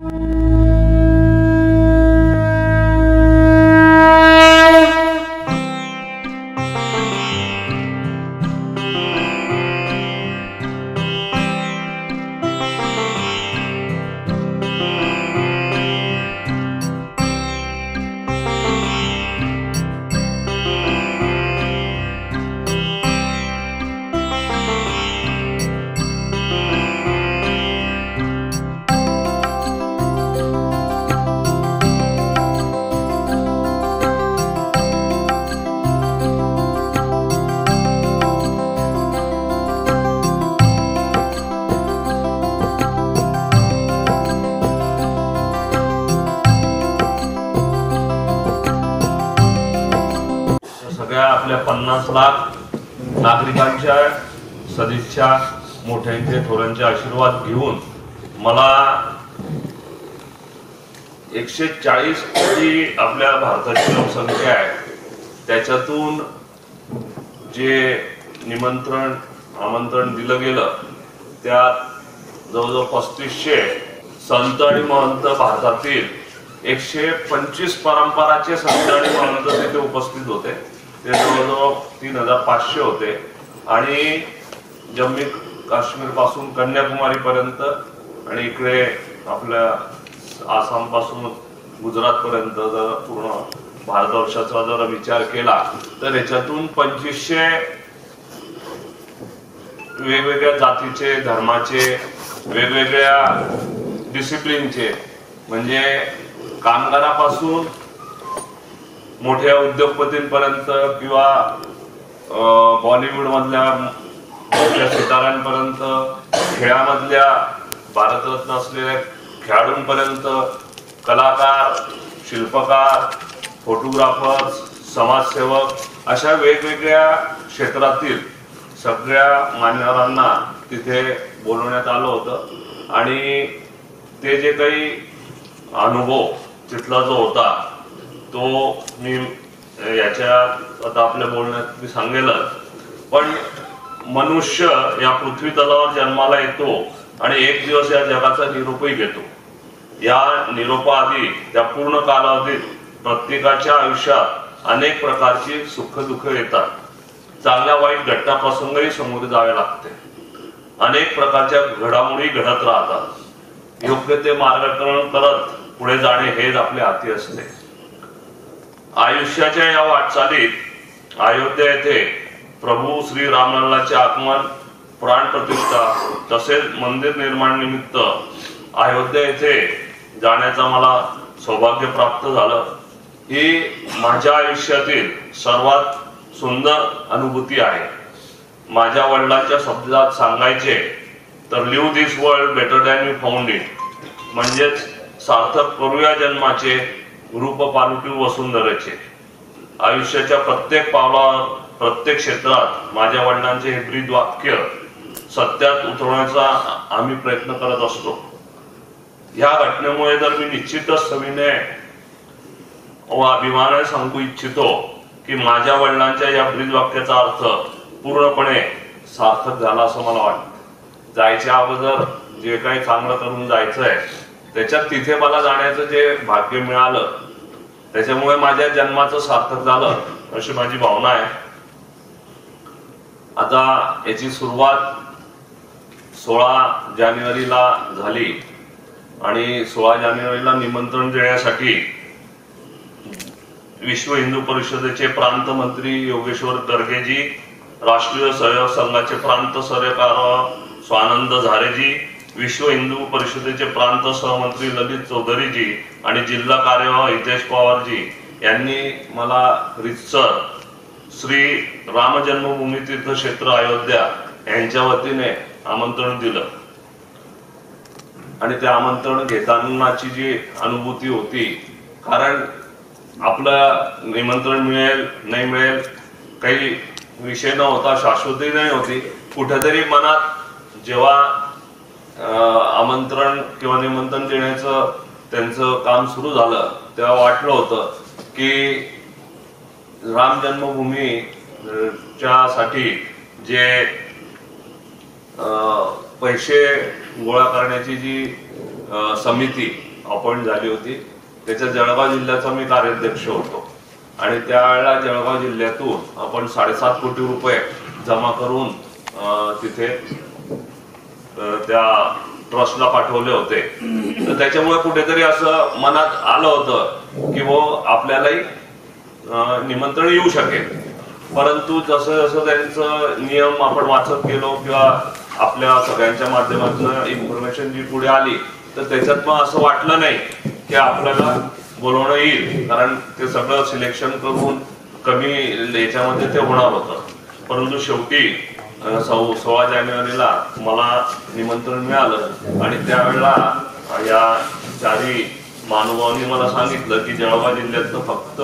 सगळ्या आपल्या 50 लाख नागरिकांच्या सदिच्छा, मोठ्यांचे थोरांचे आशीर्वाद घेऊन मला 140 कोटी आपल्या भारताची लोकसंख्या आहे, त्याच्यातून जे आमंत्रण दिलं गेलं त्यात जवळजवळ 3500 संत आणि महंत, भारतातील 125 परंपराचे संत आणि महंत तिथे उपस्थित होते. ते जवळजवळ 3500 होते आणि जम्मू काश्मीर पासून कन्याकुमारी पर्यंत आणि इकडे आपल्या आसाम पासून गुजरात पर्यंत जर पूर्ण भारतवर्षाचा जर विचार केला तर याच्यातून 2500 वेगवेगळ्या जातीचे, धर्माचे, वेगवेगळ्या डिसिप्लिनचे, म्हणजे कामगारापासून मोठ्या उद्योगपतींपर्यंत किंवा बॉलिवूड मधल्या मोठ्या सितारांपर्यंत, खेळामधल्या भारतरत्न असलेल्या खेळाडूंपर्यंत, कलाकार, शिल्पकार, फोटोग्राफर्स, समाजसेवक अशा वेगवेगळ्या क्षेत्रातील सगळ्या मान्यवरांना तिथे बोलवण्यात आलं होतं आणि ते जे काही अनुभव तिथला जो होता तो मी याच्यात आता आपल्या बोलण्यात मी सांगेलच. पण मनुष्य या पृथ्वी तलावर जन्माला येतो आणि एक दिवस या जगाचा निरोपही घेतो. या निरोपाआधी त्या पूर्ण कालावधीत प्रत्येकाच्या आयुष्यात अनेक प्रकारची सुख दुःख येतात. चांगल्या वाईट घटना प्रसंगही समोर जावे लागते. अनेक प्रकारच्या घडामोडी घडत राहतात. योग्य ते मार्गक्रमण करत पुढे जाणे हेच आपल्या हाती असते. आयुष्याच्या या वाटचालीत अयोध्या येथे प्रभू श्री रामलल्लाचे आगमन, प्राण प्रतिष्ठा तसेच मंदिर निर्माण निमित्त अयोध्या येथे जाण्याचा मला सौभाग्य प्राप्त झालं. ही माझ्या आयुष्यातील सर्वात सुंदर अनुभूती आहे. माझ्या वडिलांच्या शब्दात सांगायचे तर leave this world better than you found it, म्हणजेच सार्थक करूया जन्माचे, रूप पालटू वसुंधरेचे. आयुष्याच्या प्रत्येक पावलावर, प्रत्येक क्षेत्रात माझ्या वडिलांचे हे ब्रीद वाक्य सत्यात उतरवण्याचा आम्ही प्रयत्न करत असतो. या घटनेमुळे तर मी निश्चितच सविनय व अभिमानाने सांगू इच्छितो की माझ्या वडिलांच्या या ब्रीद वाक्याचा अर्थ पूर्णपणे सार्थक झाला असं मला वाटतं. जायच्या अगोदर जे काही चांगलं करून जायचंय त्याच्यात तिथे मला जाण्याचं जे भाग्य मिळालं त्याच्यामुळे माझ्या जन्माचं सार्थक झालं अशी माझी भावना आहे. आता याची सुरुवात 16 जानेवारीला झाली आणि 16 जानेवारीला निमंत्रण देण्यासाठी विश्व हिंदू परिषदेचे प्रांत मंत्री योगेश्वर गर्गेजी, राष्ट्रीय सहयोग संघाचे प्रांत सरकार स्वानंद झारेजी, विश्व हिंदू परिषदेचे प्रांत सहमंत्री ललित चौधरीजी आणि जिल्हा कार्यवाह हितेश पवारजी यांनी मला रितसर श्री राम जन्मभूमी तीर्थक्षेत्र अयोध्या यांच्या वतीने आमंत्रण दिलं आणि ते आमंत्रण घेतानाची जी अनुभूती होती, कारण आपलं निमंत्रण मिळेल नाही मिळेल काही विषय न होता, शाश्वती नाही होती. कुठेतरी मनात जेव्हा आमंत्रण किंवा निमंत्रण देण्याचं त्यांचं काम सुरू झालं तेव्हा वाटलं होतं की राम जन्मभूमीच्या साठी जे पैसे गोळा करण्याची जी समिती अपॉइंट झाली होती. त्याच्या जळगाव जिल्ह्याचा मी कार्याध्यक्ष होतो आणि त्यावेळेला जळगाव जिल्ह्यातून आपण 7.5 कोटी रुपये जमा करून तिथे त्या ट्रस्टला पाठवले होते. तर त्याच्यामुळे कुठेतरी असं मनात आलं होतं की वो आपल्यालाही निमंत्रण येऊ शकेल. परंतु जसं जसं त्यांचं नियम आपण वाचत गेलो किंवा आपल्या सगळ्यांच्या माध्यमातून इन्फॉर्मेशन जी पुढे आली तर त्याच्यात पण असं वाटलं नाही की आपल्याला बोलवणं येईल, कारण ते सगळं सिलेक्शन करून कमी याच्यामध्ये ते होणार होतं. परंतु शेवटी 16 जानेवारीला मला निमंत्रण मिळालं आणि त्यावेळेला या चारी महानुभावांनी मला सांगितलं की जळगाव जिल्ह्यातलं फक्त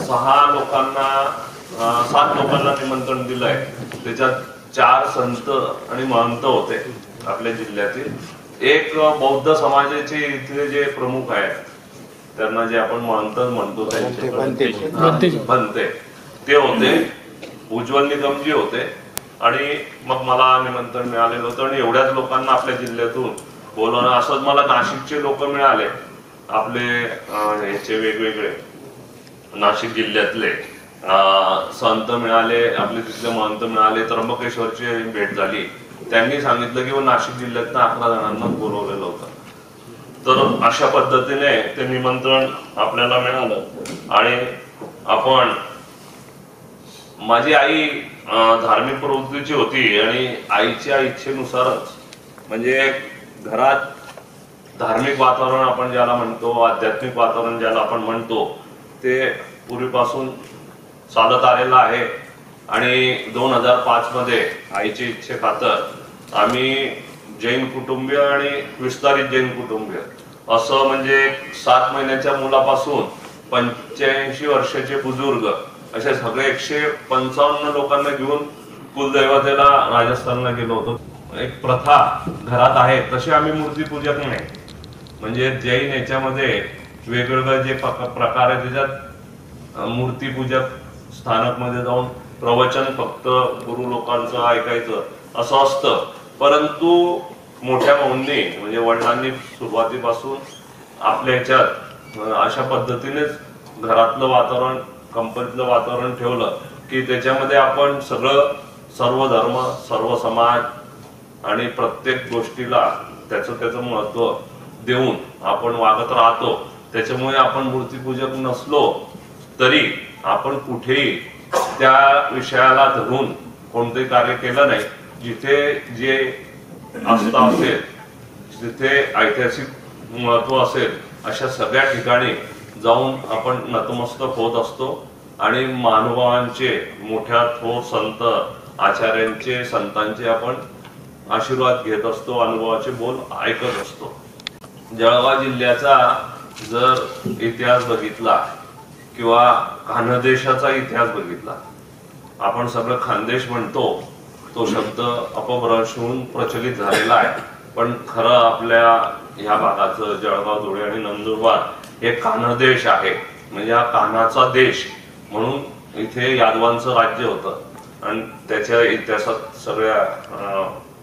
7 लोकांना निमंत्रण दिलंय. त्याच्यात 4 संत आणि महंत होते आपल्या जिल्ह्यातील. एक बौद्ध समाजाचे इथले जे प्रमुख आहेत त्यांना जे आपण महंत म्हणतो बनते ते होते, उज्ज्वल निगमजी होते. आणि मग मला निमंत्रण मिळालेलं होतं आणि एवढ्याच लोकांना आपल्या जिल्ह्यातून बोलवणं. असंच मला नाशिकचे लोक मिळाले, आपले ह्याचे वेगवेगळे नाशिक जिल्ह्यातले संत मिळाले, आपले तिथले महंत मिळाले. त्र्यंबकेश्वरची भेट झाली. त्यांनी सांगितलं की नाशिक जिल्ह्यातनं 11 जणांना बोलवलेलं होतं. तर अशा पद्धतीने ते निमंत्रण आपल्याला मिळालं. आणि आपण, माझी आई धार्मिक प्रवृत्तीची होती आणि आईच्या इच्छेनुसारच म्हणजे घरात धार्मिक वातावरण आपण ज्याला म्हणतो, आध्यात्मिक वातावरण ज्याला आपण म्हणतो, ते पूर्वीपासून चालत आलेलं आहे. आणि 2005 मध्ये आईच्या इच्छेखातर आम्ही जैन कुटुंबीय आणि विस्तारित जैन कुटुंबीय असं म्हणजे 7 महिन्याच्या मुलापासून 85 वर्षाचे बुजुर्ग असे सगळे 155 लोकांना घेऊन कुलदैवतेला राजस्थानला गेलो होतो. एक प्रथा घरात आहे तशी आम्ही मूर्तीपूजक नाही, म्हणजे जैन याच्यामध्ये वेगवेगळं जे प्रकार आहे त्याच्यात मूर्तीपूजक स्थानक मध्ये जाऊन प्रवचन फक्त गुरु लोकांचं ऐकायचं असं असतं. परंतु मोठ्या भाऊंनी म्हणजे वडिलांनी सुरुवातीपासून आपल्या ह्याच्यात अशा पद्धतीनेच घरातलं वातावरण, कंपनीतलं वातावरण ठेवलं की त्याच्यामध्ये आपण सगळं, सर्व धर्म, सर्व समाज आणि प्रत्येक गोष्टीला त्याचं महत्व देऊन आपण वागत राहतो. त्याच्यामुळे आपण मूर्तीपूजक नसलो तरी आपण कुठेही त्या विषयाला धरून कोणतेही कार्य केलं नाही. जिथे जे आस्था असेल, जिथे ऐतिहासिक महत्व असेल, अशा सगळ्या ठिकाणी जाऊन आपण नतमस्तक होत असतो आणि महानुभावांचे, मोठ्या थोर संत आचार्यांचे, संतांचे आपण आशीर्वाद घेत असतो, अनुभवाचे बोल ऐकत असतो. जळगाव जिल्ह्याचा जर इतिहास बघितला किंवा खानदेशाचा इतिहास बघितला, आपण सगळं खानदेश म्हणतो, तो शब्द अपभ्रंश होऊन प्रचलित झालेला आहे. पण खरं आपल्या ह्या भागाचं जळगाव, धुळे आणि नंदुरबार हे कान्हदेश आहे. म्हणजे हा कान्हाचा देश म्हणून इथे यादवांचं राज्य होतं आणि त्याच्या इतिहासात सगळ्या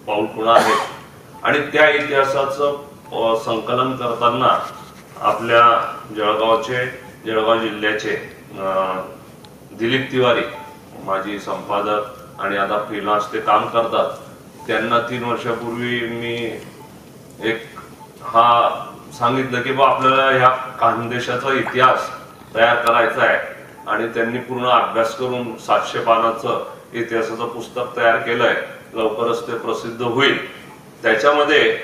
पाऊलखुणा आहेत. आणि त्या इतिहासाचं संकलन करताना आपल्या जळगाव जिल्ह्याचे दिलीप तिवारी, माजी संपादक आणि आता फ्रीलान्स ते काम करतात, त्यांना 3 वर्षापूर्वी मी एक सांगितलं की आपल्याला ह्या खानदेशाचा इतिहास तयार करायचा आहे. आणि त्यांनी पूर्ण अभ्यास करून 700 पानाचं इतिहासाचं पुस्तक तयार केलंय. लवकरच ते प्रसिद्ध होईल. त्याच्यामध्ये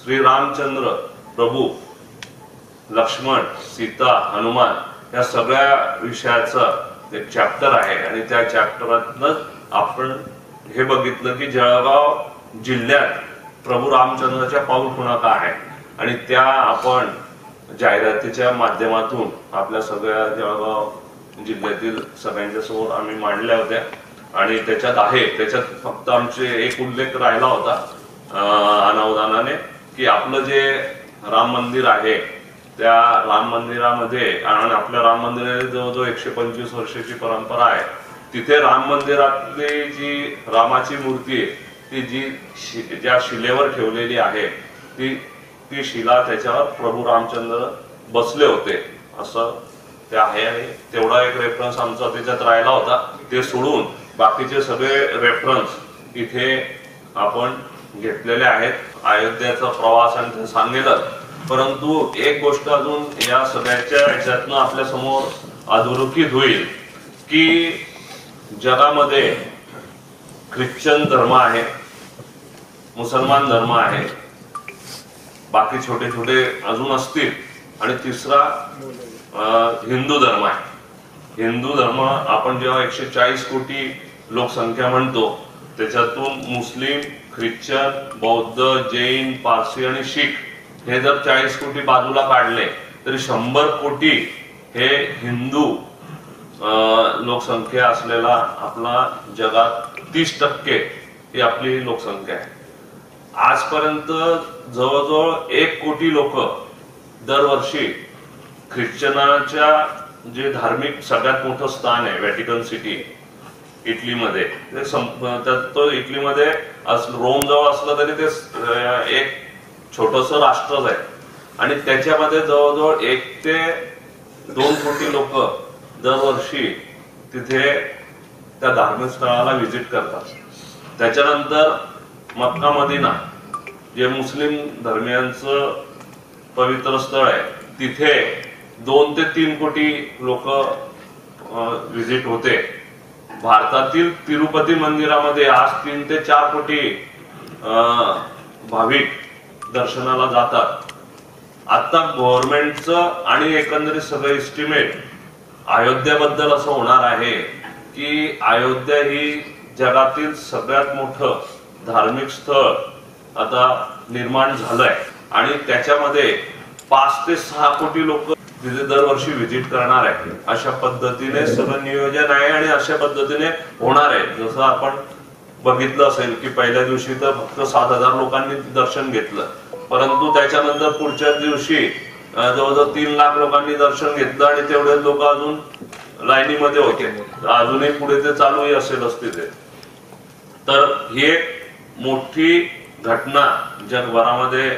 श्री रामचंद्र प्रभू, लक्ष्मण, सीता, हनुमान या सगळ्या विषयाचं एक चॅप्टर आहे. आणि त्या चॅप्टरातनच आपण हे बघितलं की जळगाव जिल्ह्यात प्रभू रामचंद्राच्या पाऊलखुणा काय आहे आणि त्या आपण जाहिरातीच्या माध्यमातून आपल्या सगळ्या जळगाव जिल्ह्यातील सगळ्यांच्या समोर आम्ही मांडल्या होत्या. आणि त्याच्यात फक्त आमचे एक उल्लेख राहिला होता अनावधानाने की आपलं जे राम मंदिर आहे त्या राम मंदिरामध्ये, आणि आपल्या राम मंदिरामध्ये जवळजवळ 125 वर्षाची परंपरा आहे, तिथे राम मंदिरातली जी रामाची मूर्ती आहे ती ज्या शिलेवर ठेवलेली आहे ती ती शिला त्याच्यावर प्रभू रामचंद्र बसले होते असं ते आहे. आणि तेवढा एक रेफरन्स आमचा त्याच्यात राहिला होता, ते सोडून बाकीचे सगळे रेफरन्स इथे आपण घेतलेले आहेत. अयोध्याचा प्रवास आणि ते सांगेलच, परंतु एक गोष्ट अजून या सगळ्याच्या ह्याच्यातनं आपल्या समोर अधोरेखित होईल की जगामध्ये ख्रिश्चन धर्म आहे, मुसलमान धर्म आहे, बाकी छोटे छोटे अजून असतील, आणि तिसरा हिंदू धर्म आहे. हिंदू धर्म आपण जेव्हा 140 कोटी लोकसंख्या म्हणतो, त्याच्यातून मुस्लिम, ख्रिश्चन, बौद्ध, जैन, पारसी आणि शीख हे जर 40 कोटी बाजूला काढले तरी 100 कोटी हे हिंदू लोकसंख्या असलेला आपला जगात 30% ही आपली लोकसंख्या आहे. आजपर्यंत जवळजवळ 1 कोटी लोक दरवर्षी ख्रिश्चनाच्या जे धार्मिक सगळ्यात मोठं स्थान आहे व्हॅटिकन सिटी इटलीमध्ये, तो इटलीमध्ये रोम जवळ असलं तरी ते एक छोटस राष्ट्रच आहे, आणि त्याच्यामध्ये जवळजवळ 1 ते 2 कोटी लोक दरवर्षी तिथे त्या धार्मिक स्थळाला व्हिजिट करतात. त्याच्यानंतर मक्का मदिना जे मुस्लिम धर्मियांचं पवित्र स्थळ आहे, तिथे 2 ते 3 कोटी लोक व्हिजिट होते. भारतातील तिरुपती मंदिरामध्ये आज 3 ते 4 कोटी भाविक दर्शनाला जातात. आता गव्हर्नमेंटचं आणि एकंदरीत सगळं एस्टिमेट अयोध्याबद्दल असं होणार आहे की अयोध्या ही जगातील सगळ्यात मोठं धार्मिक स्थळ आता निर्माण झालंय, आणि त्याच्यामध्ये 5 ते 6 कोटी लोक तिथे दरवर्षी व्हिजिट करणार आहे. अशा पद्धतीने सगळं नियोजन आहे आणि अशा पद्धतीने होणार आहे. जसं आपण बघितलं असेल की पहिल्या दिवशी तर फक्त 7,000 लोकांनी दर्शन घेतलं, परंतु त्याच्यानंतर पुढच्या दिवशी जवळजवळ 3 लाख लोकांनी दर्शन घेतलं, आणि तेवढे लोक अजून लाईनीमध्ये होते. अजूनही पुढे ते चालूही असेलच तिथे. तर ही एक मोठी घटना जगभरामध्ये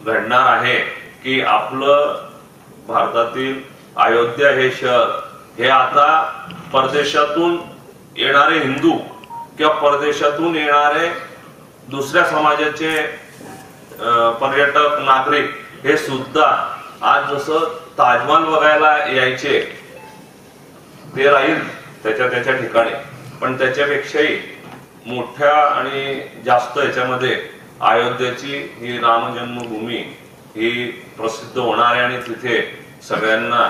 घडणार आहे की आपलं भारतातील अयोध्या हे शहर हे आता परदेशातून येणारे हिंदू किंवा परदेशातून येणारे दुसऱ्या समाजाचे पर्यटक नागरिक हे सुद्धा आज जसं ताजमहल बघायला यायचे ते राहील त्याच्या ठिकाणी, पण त्याच्यापेक्षाही मोठ्या आणि जास्त याच्यामध्ये अयोध्येची ही राम जन्मभूमी ही प्रसिद्ध होणार आहे, आणि तिथे सगळ्यांना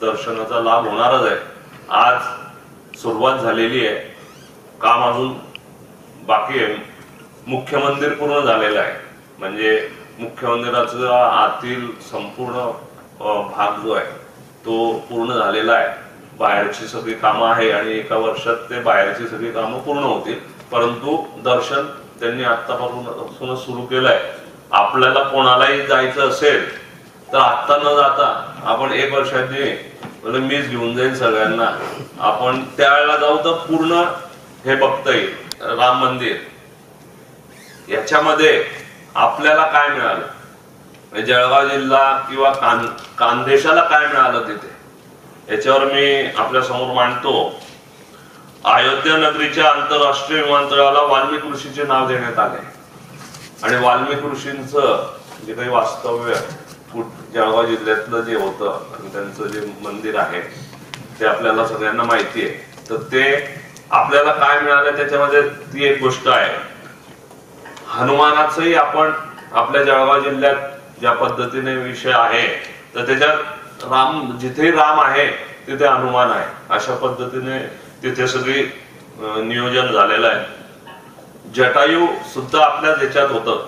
दर्शनाचा लाभ होणारच आहे. आज सुरुवात झालेली आहे, काम अजून बाकी आहे. मुख्य मंदिर पूर्ण झालेलं आहे, म्हणजे मुख्य मंदिराचा आतील संपूर्ण भाग जो आहे तो पूर्ण झालेला आहे. बाहेरची सगळी कामं आहे आणि एका वर्षात ते बाहेरची सगळी कामं पूर्ण होतील, परंतु दर्शन त्यांनी आतापासून सुरू केलंय. आपल्याला कोणालाही जायचं असेल तर आत्ता न जाता आपण 1 वर्षाची मीच घेऊन जाईल सगळ्यांना, आपण त्यावेळेला जाऊ तर पूर्ण हे बघता येईल राम मंदिर. याच्यामध्ये आपल्याला काय मिळालं, जळगाव जिल्हा किंवा खानदेशाला काय मिळालं तिथे, याच्यावर मी आपल्या समोर मांडतो. अयोध्या नगरीच्या आंतरराष्ट्रीय विमानतळाला वाल्मिकी ऋषीचे नाव देण्यात आले, आणि वाल्मिकी ऋषींचं जे काही वास्तव्य जळगाव जिल्ह्यातलं जे होतं आणि त्यांचं जे मंदिर आहे ते आपल्याला सगळ्यांना माहिती आहे. तर ते आपल्याला काय मिळालं त्याच्यामध्ये ती एक गोष्ट आहे. हनुमानाचंही आपण आपल्या जळगाव जिल्ह्यात ज्या पद्धतीने विषय आहे तर त्याच्यात राम, जिथे राम आहे तिथे हनुमान आहे, अशा पद्धतीने तिथे सगळी नियोजन झालेलं आहे. जटायू सुद्धा आपल्या देशात होतं,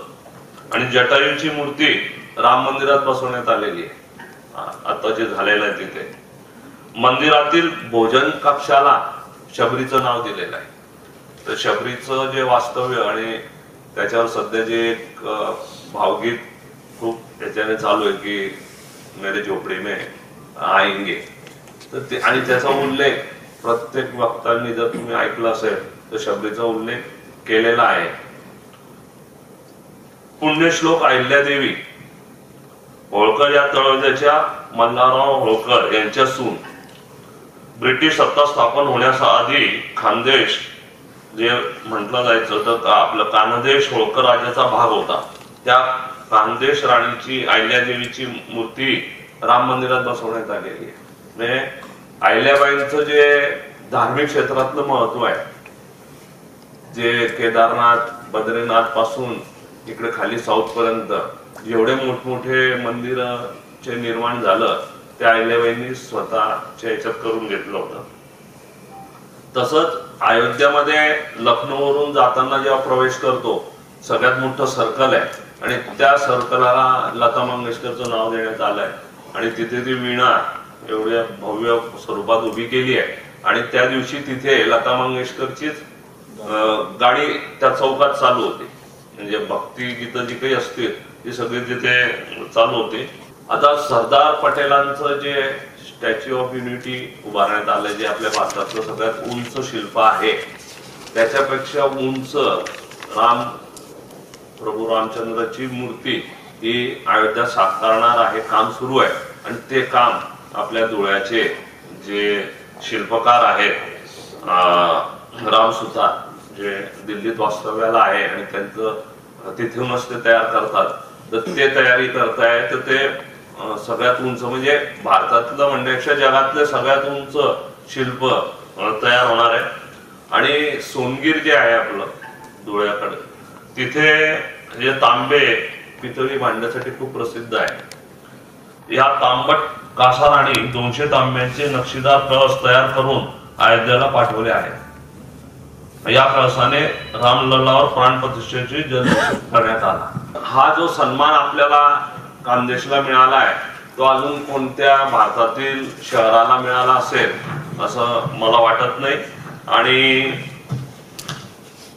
आणि जटायूची मूर्ती राम मंदिरात बसवण्यात आलेली आहे आता जे झालेलं आहे तिथे. मंदिरातील भोजन कक्षाला शबरीचं नाव दिलेलं आहे. तर शबरीचं जे वास्तव्य आणि त्याच्यावर सध्या जे एक भावगीत खूप त्याच्याने चालू आहे की मेरे झोपडी में आएंगे, तर ते आणि त्याचा उल्लेख प्रत्येक वक्तांनी जर तुम्ही ऐकलं असेल तर शबरीचा उल्लेख केलेला आहे. पुण्यश्लोक अहिल्यादेवी होळकर या तळोजाच्या मल्हारराव होळकर यांच्या सून ब्रिटिश सत्ता स्थापन होण्याआधी खानदेश जे म्हटलं जायचं तर आपलं कानदेश होळकर राजाचा भाग होता. त्या खानदेश राणीची अहिल्यादेवीची मूर्ती राम मंदिरात बसवण्यात आलेली आहे. म्हणजे अहिल्याबाईंचं जे धार्मिक क्षेत्रातलं महत्व आहे, जे केदारनाथ बद्रीनाथ पासून इकडे खाली साऊथ पर्यंत जेवढे मोठमोठे मंदिरचे निर्माण झालं ते अहिल्याबाईंनी स्वतःच्या याच्यात करून घेतलं होतं. तसंच अयोध्यामध्ये लखनौवरून जाताना जेव्हा प्रवेश करतो सगळ्यात मोठं सर्कल आहे आणि त्या सर्कलला लता मंगेशकरचं नाव देण्यात आलंय आणि तिथे ती वीणा एवढ्या भव्य स्वरूपात उभी केली आहे. आणि त्या दिवशी तिथे लता मंगेशकरचीच गाणी त्या चौकात चालू होती. म्हणजे भक्ती गीतं जी काही असतील ती सगळी तिथे चालू होती. आता सरदार पटेलांचं जे स्टॅच्यू ऑफ युनिटी उभारण्यात आलं, जे आपल्या भारतातलं सगळ्यात उंच शिल्प आहे, त्याच्यापेक्षा उंच प्रभू रामचंद्राची मूर्ती ही अयोध्या साकारणार आहे. काम सुरू आहे आणि ते काम आपल्या धुळ्याचे जे शिल्पकार आहेत राम सुतार, जे दिल्लीत वास्तव्याला आहे आणि त्यांचं तिथूनच ते तयार करतात, तर ते तयारी करताय. तर ते सगळ्यात उंच म्हणजे भारतातलं म्हणण्यापेक्षा जगातलं सगळ्यात उंच शिल्प तयार होणार आहे. आणि सोनगीर जे आहे आपलं धुळ्याकडे, तिथे जे तांबे पितळी भांड्यासाठी खूप प्रसिद्ध आहे. या तांबट कासाराने 200 तांब्यांचे नक्षीदार कळस तयार करून अयोध्येला पाठवले आहे. या कळसाने रामलल्लावर प्राणप्रतिष्ठेची जन्म करण्यात आला. हा जो सन्मान आपल्याला खानदेशला मिळाला आहे तो अजून कोणत्या भारतातील शहराला मिळाला असेल असं मला वाटत नाही. आणि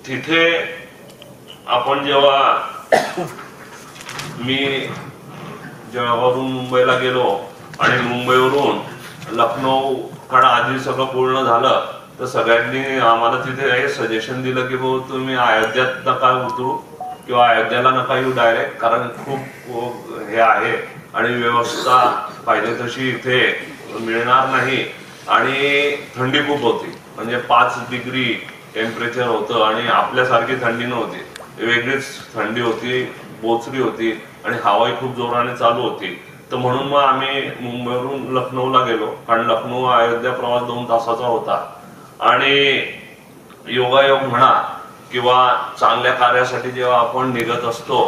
तिथे आपण मी जळगाववरून मुंबईला गेलो आणि मुंबईवरून लखनौ कडे आधी सगळं पूर्ण झालं तर सगळ्यांनी आम्हाला तिथे हे सजेशन दिलं की भाऊ तुम्ही अयोध्यात नका उतरू किंवा अयोध्याला नका येऊ डायरेक्ट, कारण खूप हे आहे आणि व्यवस्था पाहिजे तशी इथे मिळणार नाही आणि थंडी खूप होती. म्हणजे 5 डिग्री टेम्परेचर होतं आणि आपल्यासारखी थंडी नव्हती, वेगळीच थंडी होती, बोचरी होती आणि हवाही खूप जोराने चालू होती. तर म्हणून मग आम्ही मुंबईवरून लखनौला गेलो, कारण लखनौ अयोध्या प्रवास 2 तासाचा होता. आणि योगायोग म्हणा किंवा चांगल्या कार्यासाठी जेव्हा आपण निघत असतो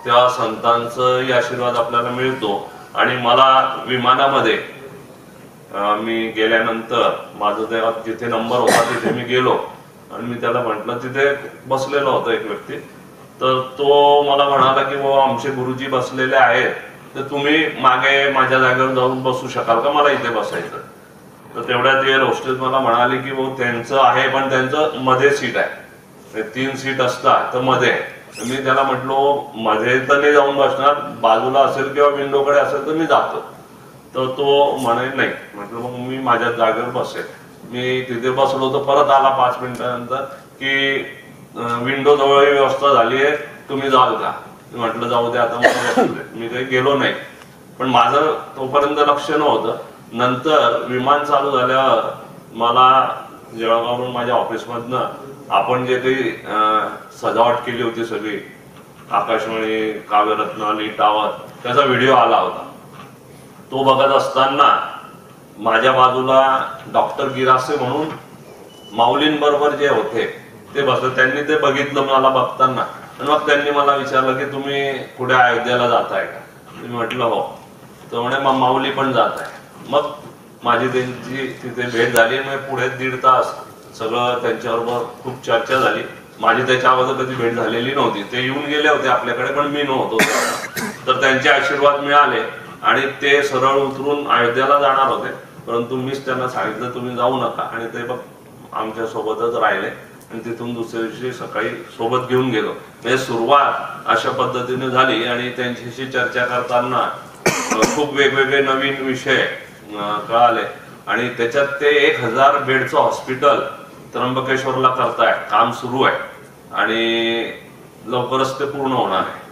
तेव्हा संतांचाही आशीर्वाद आपल्याला मिळतो. आणि मला विमानामध्ये मी गेल्यानंतर माझं तेव्हा जिथे नंबर होता तिथे मी गेलो आणि मी त्याला म्हटलं, तिथे बसलेला होता एक व्यक्ती, तर तो मला म्हणाला की बाबा आमचे गुरुजी बसलेले आहेत तर तुम्ही मागे माझ्या जागेवर जाऊन बसू शकाल का, मला इथे बसायचं. तर तेवढ्यात एअर होस्टेस मला म्हणाले की भाऊ त्यांचं आहे पण त्यांचं मध्ये सीट आहे, 3 सीट असतात तर मध्ये. मी त्याला म्हटलो मध्ये तर नाही जाऊन बसणार, बाजूला असेल किंवा विंडोकडे असेल तर मी जातो. तर तो म्हणे नाही. म्हटलं मग मी माझ्या जागेवर बसेल. मी तिथे बसलो तर परत आला 5 मिनिटानंतर की विंडो जवळ व्यवस्था झाली आहे, तुम्ही जाल का. म्हटलं जाऊ दे आता. मी काही गेलो नाही, पण माझं तोपर्यंत लक्ष नव्हतं. नंतर विमान चालू झाल्यावर मला जळगाववरून माझ्या ऑफिसमधनं आपण जे काही सजावट केली होती सगळी आकाशवाणी काव्यरत्नावली टावर, त्याचा व्हिडिओ आला होता. तो बघत असताना माझ्या बाजूला डॉक्टर गिरासे म्हणून माऊलींबरोबर जे होते ते बसले. त्यांनी ते बघितलं मला बघताना आणि मग त्यांनी मला विचारलं की तुम्ही पुढे अयोध्याला जाताय का. मी म्हटलं हो. तर म्हणे मग माऊली पण जात आहे. मग माझी त्यांची तिथे भेट झाली. मग पुढे 1.5 तास सगळं त्यांच्याबरोबर खूप चर्चा झाली. माझी त्याच्या अगोदर कधी भेट झालेली नव्हती. ते येऊन गेले होते आपल्याकडे पण मी नव्हतो. तर त्यांचे आशीर्वाद मिळाले आणि ते सरळ उतरून अयोध्याला जाणार होते, परंतु मीच त्यांना सांगितलं तुम्ही जाऊ नका. आणि ते बघ आमच्या सोबतच राहिले आणि तिथून दुसऱ्या दिवशी सकाळी सोबत घेऊन गेलो. म्हणजे सुरुवात अशा पद्धतीने झाली आणि त्यांच्याशी चर्चा करताना खूप वेगवेगळे नवीन विषय कळाले. आणि त्याच्यात ते 1000 बेडचं हॉस्पिटल त्र्यंबकेश्वरला करताय, काम सुरू आहे आणि लवकरच ते पूर्ण होणार आहे.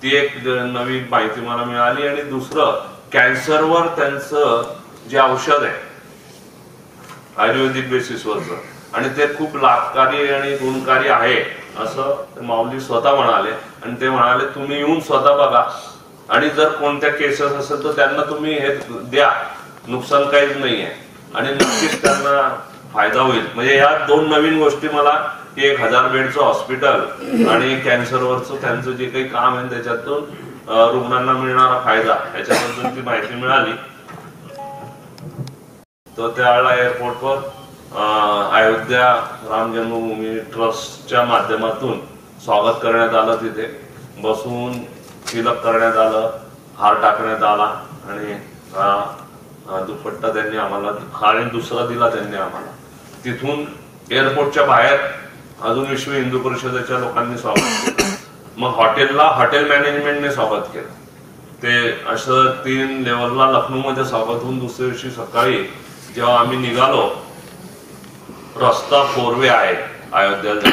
ती एक नवी माहिती मला मिळाली. आणि दुसरं, कॅन्सरवर त्यांचं जे औषध आहे आयुर्वेदिक बेसिसवरचं, आणि ते खूप लाभकारी आणि गुणकारी आहे असं माऊली स्वतः म्हणाले. आणि ते म्हणाले तुम्ही येऊन स्वतः बघा, आणि जर कोणत्या केसेस असेल तर त्यांना तुम्ही हे द्या, नुकसान काहीच नाहीये आणि नक्कीच त्यांना फायदा होईल. म्हणजे या 2 नवीन गोष्टी मला, 1000 बेडचं हॉस्पिटल आणि कॅन्सरवरचं त्यांचं जे काही काम आहे त्याच्यातून रुग्णांना मिळणारा फायदा, याच्याबद्दल ती माहिती मिळाली. तर त्यावेळेला एअरपोर्टवर अयोध्या राम जन्मभूमी ट्रस्टच्या माध्यमातून स्वागत करण्यात आलं. तिथे बसून तिलक करण्यात आलं, हार टाकण्यात आला आणि दुपट्टा त्यांनी आम्हाला, आणि दुसरा दिला त्यांनी आम्हाला. तिथून एअरपोर्टच्या बाहेर अजून विश्व हिंदू परिषदेच्या लोकांनी स्वागत केलं. मग हॉटेल मॅनेजमेंटने स्वागत केलं. ते असं 3 लेवलला लखनौमध्ये स्वागत होऊन दुसऱ्या दिवशी सकाळी जेव्हा आम्ही निघालो, रस्ता 4 वे आहे अयोध्याला.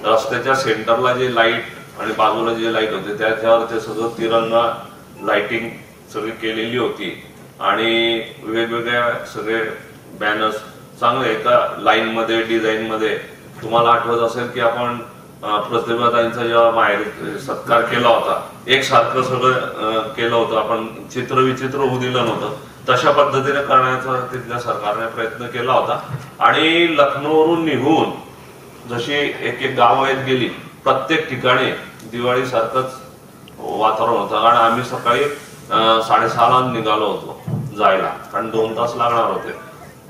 रस्त्याच्या सेंटरला जे लाईट आणि बाजूला जे लाईट होते त्याच्यावर ते सगळं तिरंगा लाइटिंग सगळी केलेली होती. आणि वेगवेगळ्या सगळे बॅनर्स चांगले एका लाईन मध्ये, डिझाईन मध्ये. तुम्हाला आठवत असेल की आपण प्रतिभाताईंचा जेव्हा माहेर सत्कार केला होता, एकसारखं सगळं केलं होतं, आपण चित्र विचित्र होऊ दिलं नव्हतं. तशा पद्धतीने करण्याचा तिथल्या सरकारने प्रयत्न केला होता. आणि लखनौवरून निघून जशी एक गाव येत गेली, प्रत्येक ठिकाणी दिवाळी सारखंच वातावरण होतं. कारण आम्ही सकाळी 6:30ला निघालो होतो जायला, कारण 2 तास लागणार होते.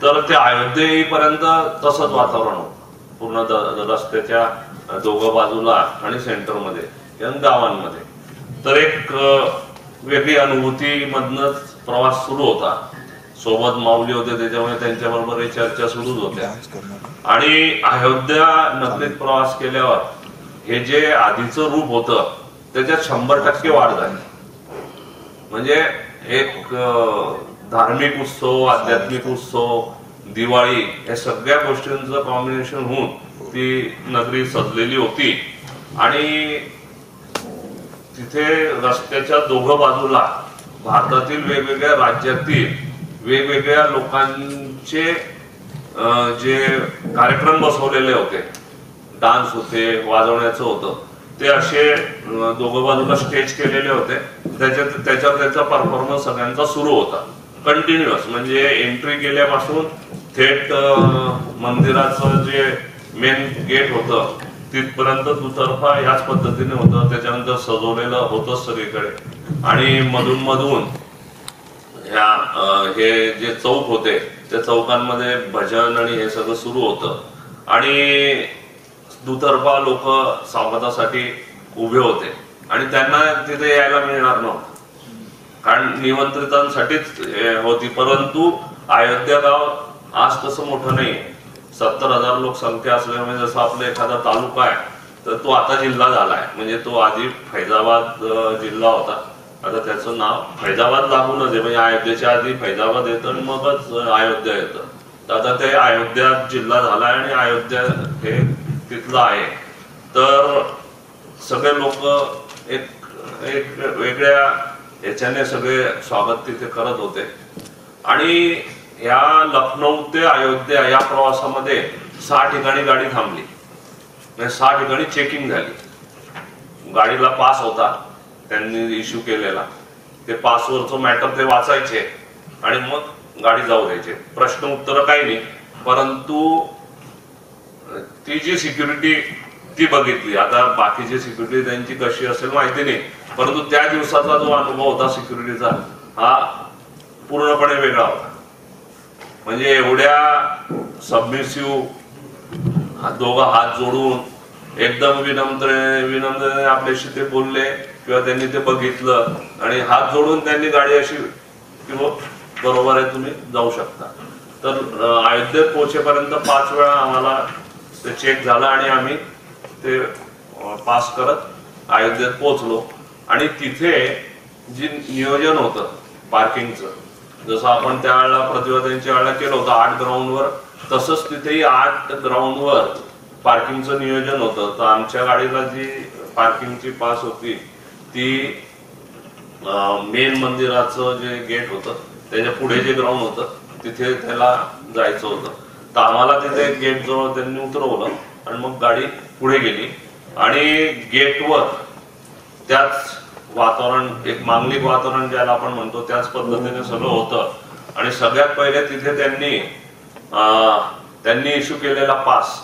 तर ते अयोध्ये येईपर्यंत तसंच वातावरण होतं पूर्ण रस्त्याच्या दोघं बाजूला आणि सेंटरमध्ये गावांमध्ये. तर एक वेगळी अनुभूती मधनच प्रवास सुरू होता. सोबत माऊली होते त्याच्यामुळे त्यांच्याबरोबर चर्चा सुरूच होत्या. आणि अयोध्या नगरीत प्रवास केल्यावर हे जे आधीचं रूप होतं त्याच्यात 100% वाढ झाली. म्हणजे एक धार्मिक उत्सव, आध्यात्मिक उत्सव, दिवाळी, या सगळ्या गोष्टींचं कॉम्बिनेशन होऊन ती नगरी सजलेली होती. आणि तिथे रस्त्याच्या दोघं बाजूला भारतातील वेगवेगळ्या राज्यातील वेगवेगळ्या लोकांचे जे कार्यक्रम बसवलेले होते, डान्स होते, वाजवण्याचं होतं, ते असे दोघं बाजूला स्टेज केलेले होते. त्याच्यावर त्याचा परफॉर्मन्स सगळ्यांचा सुरू होता कंटिन्युअस. म्हणजे एंट्री केल्यापासून थेट मंदिराचं जे मेन गेट होतं तिथपर्यंत दुतर्फा याच पद्धतीने होतं. त्याच्यानंतर सजवलेलं होतं सगळीकडे. आणि मधून मधून हे जे चौक होते त्या चौकांमध्ये भजन आणि हे सगळं सुरू होतं. आणि दुतर्फा लोक स्वागतासाठी उभे होते आणि त्यांना तिथे यायला मिळणार नव्हतं, कारण निमंत्रितांसाठीच होती. परंतु अयोध्या गाव आज तसं मोठं नाही, 70,000 लोकसंख्या असल्यामुळे जसं आपला एखादा तालुका आहे तर तो आता जिल्हा झालाय. म्हणजे तो आधी फैजाबाद जिल्हा होता, आता त्याचं नाव फैजाबाद लागूनच आहे. म्हणजे अयोध्येच्या आधी फैजाबाद येतं आणि मगच अयोध्या येतं. तर आता ते अयोध्या जिल्हा झालाय आणि अयोध्या हे तिथलं आहे. तर सगळे लोक एक वेगळ्या याच्याने सगळे स्वागत तिथे करत होते. आणि या लखनौ ते अयोध्या या प्रवासामध्ये 6 ठिकाणी गाडी थांबली. 6 ठिकाणी चेकिंग झाली. गाडीला पास होता त्यांनी इश्यू केलेला, ते पासवरचं मॅटर ते वाचायचे आणि मग गाडी जाऊ द्यायचे. प्रश्न उत्तर काही नाही, परंतु ती जी सिक्युरिटी ती बघितली. आता बाकीची सिक्युरिटी त्यांची कशी असेल माहिती नाही, परंतु त्या दिवसाचा जो अनुभव होता सिक्युरिटीचा हा पूर्णपणे वेगळा होता. म्हणजे एवढ्या सबमिसिव्ह, दोघं हात जोडून एकदम विनम्रतेने आपल्याशी ते बोलले किंवा त्यांनी ते बघितलं आणि हात जोडून त्यांनी गाडी अशी किंवा बरोबर आहे तुम्ही जाऊ शकता. तर अयोध्येत पोहोचेपर्यंत 5 वेळा आम्हाला ते चेक झालं आणि आम्ही ते पास करत अयोध्येत पोहोचलो. आणि तिथे जे नियोजन होतं पार्किंगचं, जसं आपण त्यावेळेला प्रतिभाताईंच्या वेळेला केलं होतं 8 ग्राउंडवर, तसंच तिथेही 8 ग्राउंडवर पार्किंगचं नियोजन होतं. तर आमच्या गाडीला जी पार्किंगची पास होती ती मेन मंदिराचं जे गेट होतं त्याच्या पुढे जे ग्राउंड होतं तिथे त्याला जायचं होतं. तर आम्हाला तिथे गेट जवळ त्यांनी उतरवलं आणि मग गाडी पुढे गेली आणि गेटवर त्याच वातावरण, एक मांगलिक वातावरण ज्याला आपण म्हणतो त्याच पद्धतीने सगळं होतं. आणि सगळ्यात पहिले तिथे त्यांनी इश्यू केलेला पास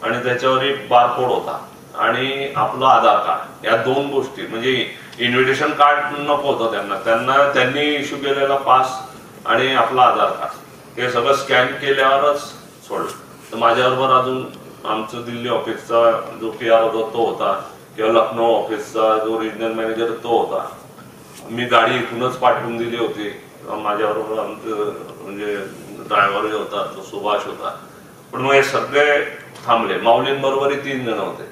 आणि त्याच्यावर एक बारकोड होता आणि आपलं आधार कार्ड, या दोन गोष्टी. म्हणजे इन्व्हिटेशन कार्ड नको होतं त्यांनी इश्यू केलेला पास आणि आपला आधार कार्ड हे सगळं स्कॅन केल्यावरच सोडलं. तर माझ्याबरोबर अजून आमचं दिल्ली ऑफिसचा जो PR होता तो होता, किंवा लखनौ ऑफिसचा जो रिजनल मॅनेजर तो होता. मी गाडी इथूनच पाठवून दिली होती. माझ्याबरोबर आमचं म्हणजे ड्रायव्हर जो होता तो सुभाष होता. पण मग हे सगळे थांबले. माऊलींबरोबरही 3 जण होते.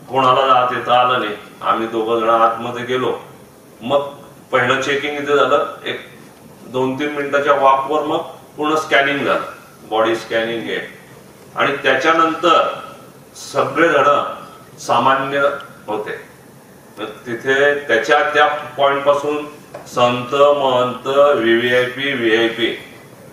कोणाला जात येता आलं नाही. आम्ही 2 जण आतमध्ये गेलो. मग पहिलं चेकिंग इथे झालं. एक 2-3 मिनिटाच्या वॉकवर मग पूर्ण स्कॅनिंग झालं, बॉडी स्कॅनिंग हे. आणि त्याच्यानंतर सगळेजण सामान्य होते तिथे. त्या पॉइंट पासून संत, महंत, VIP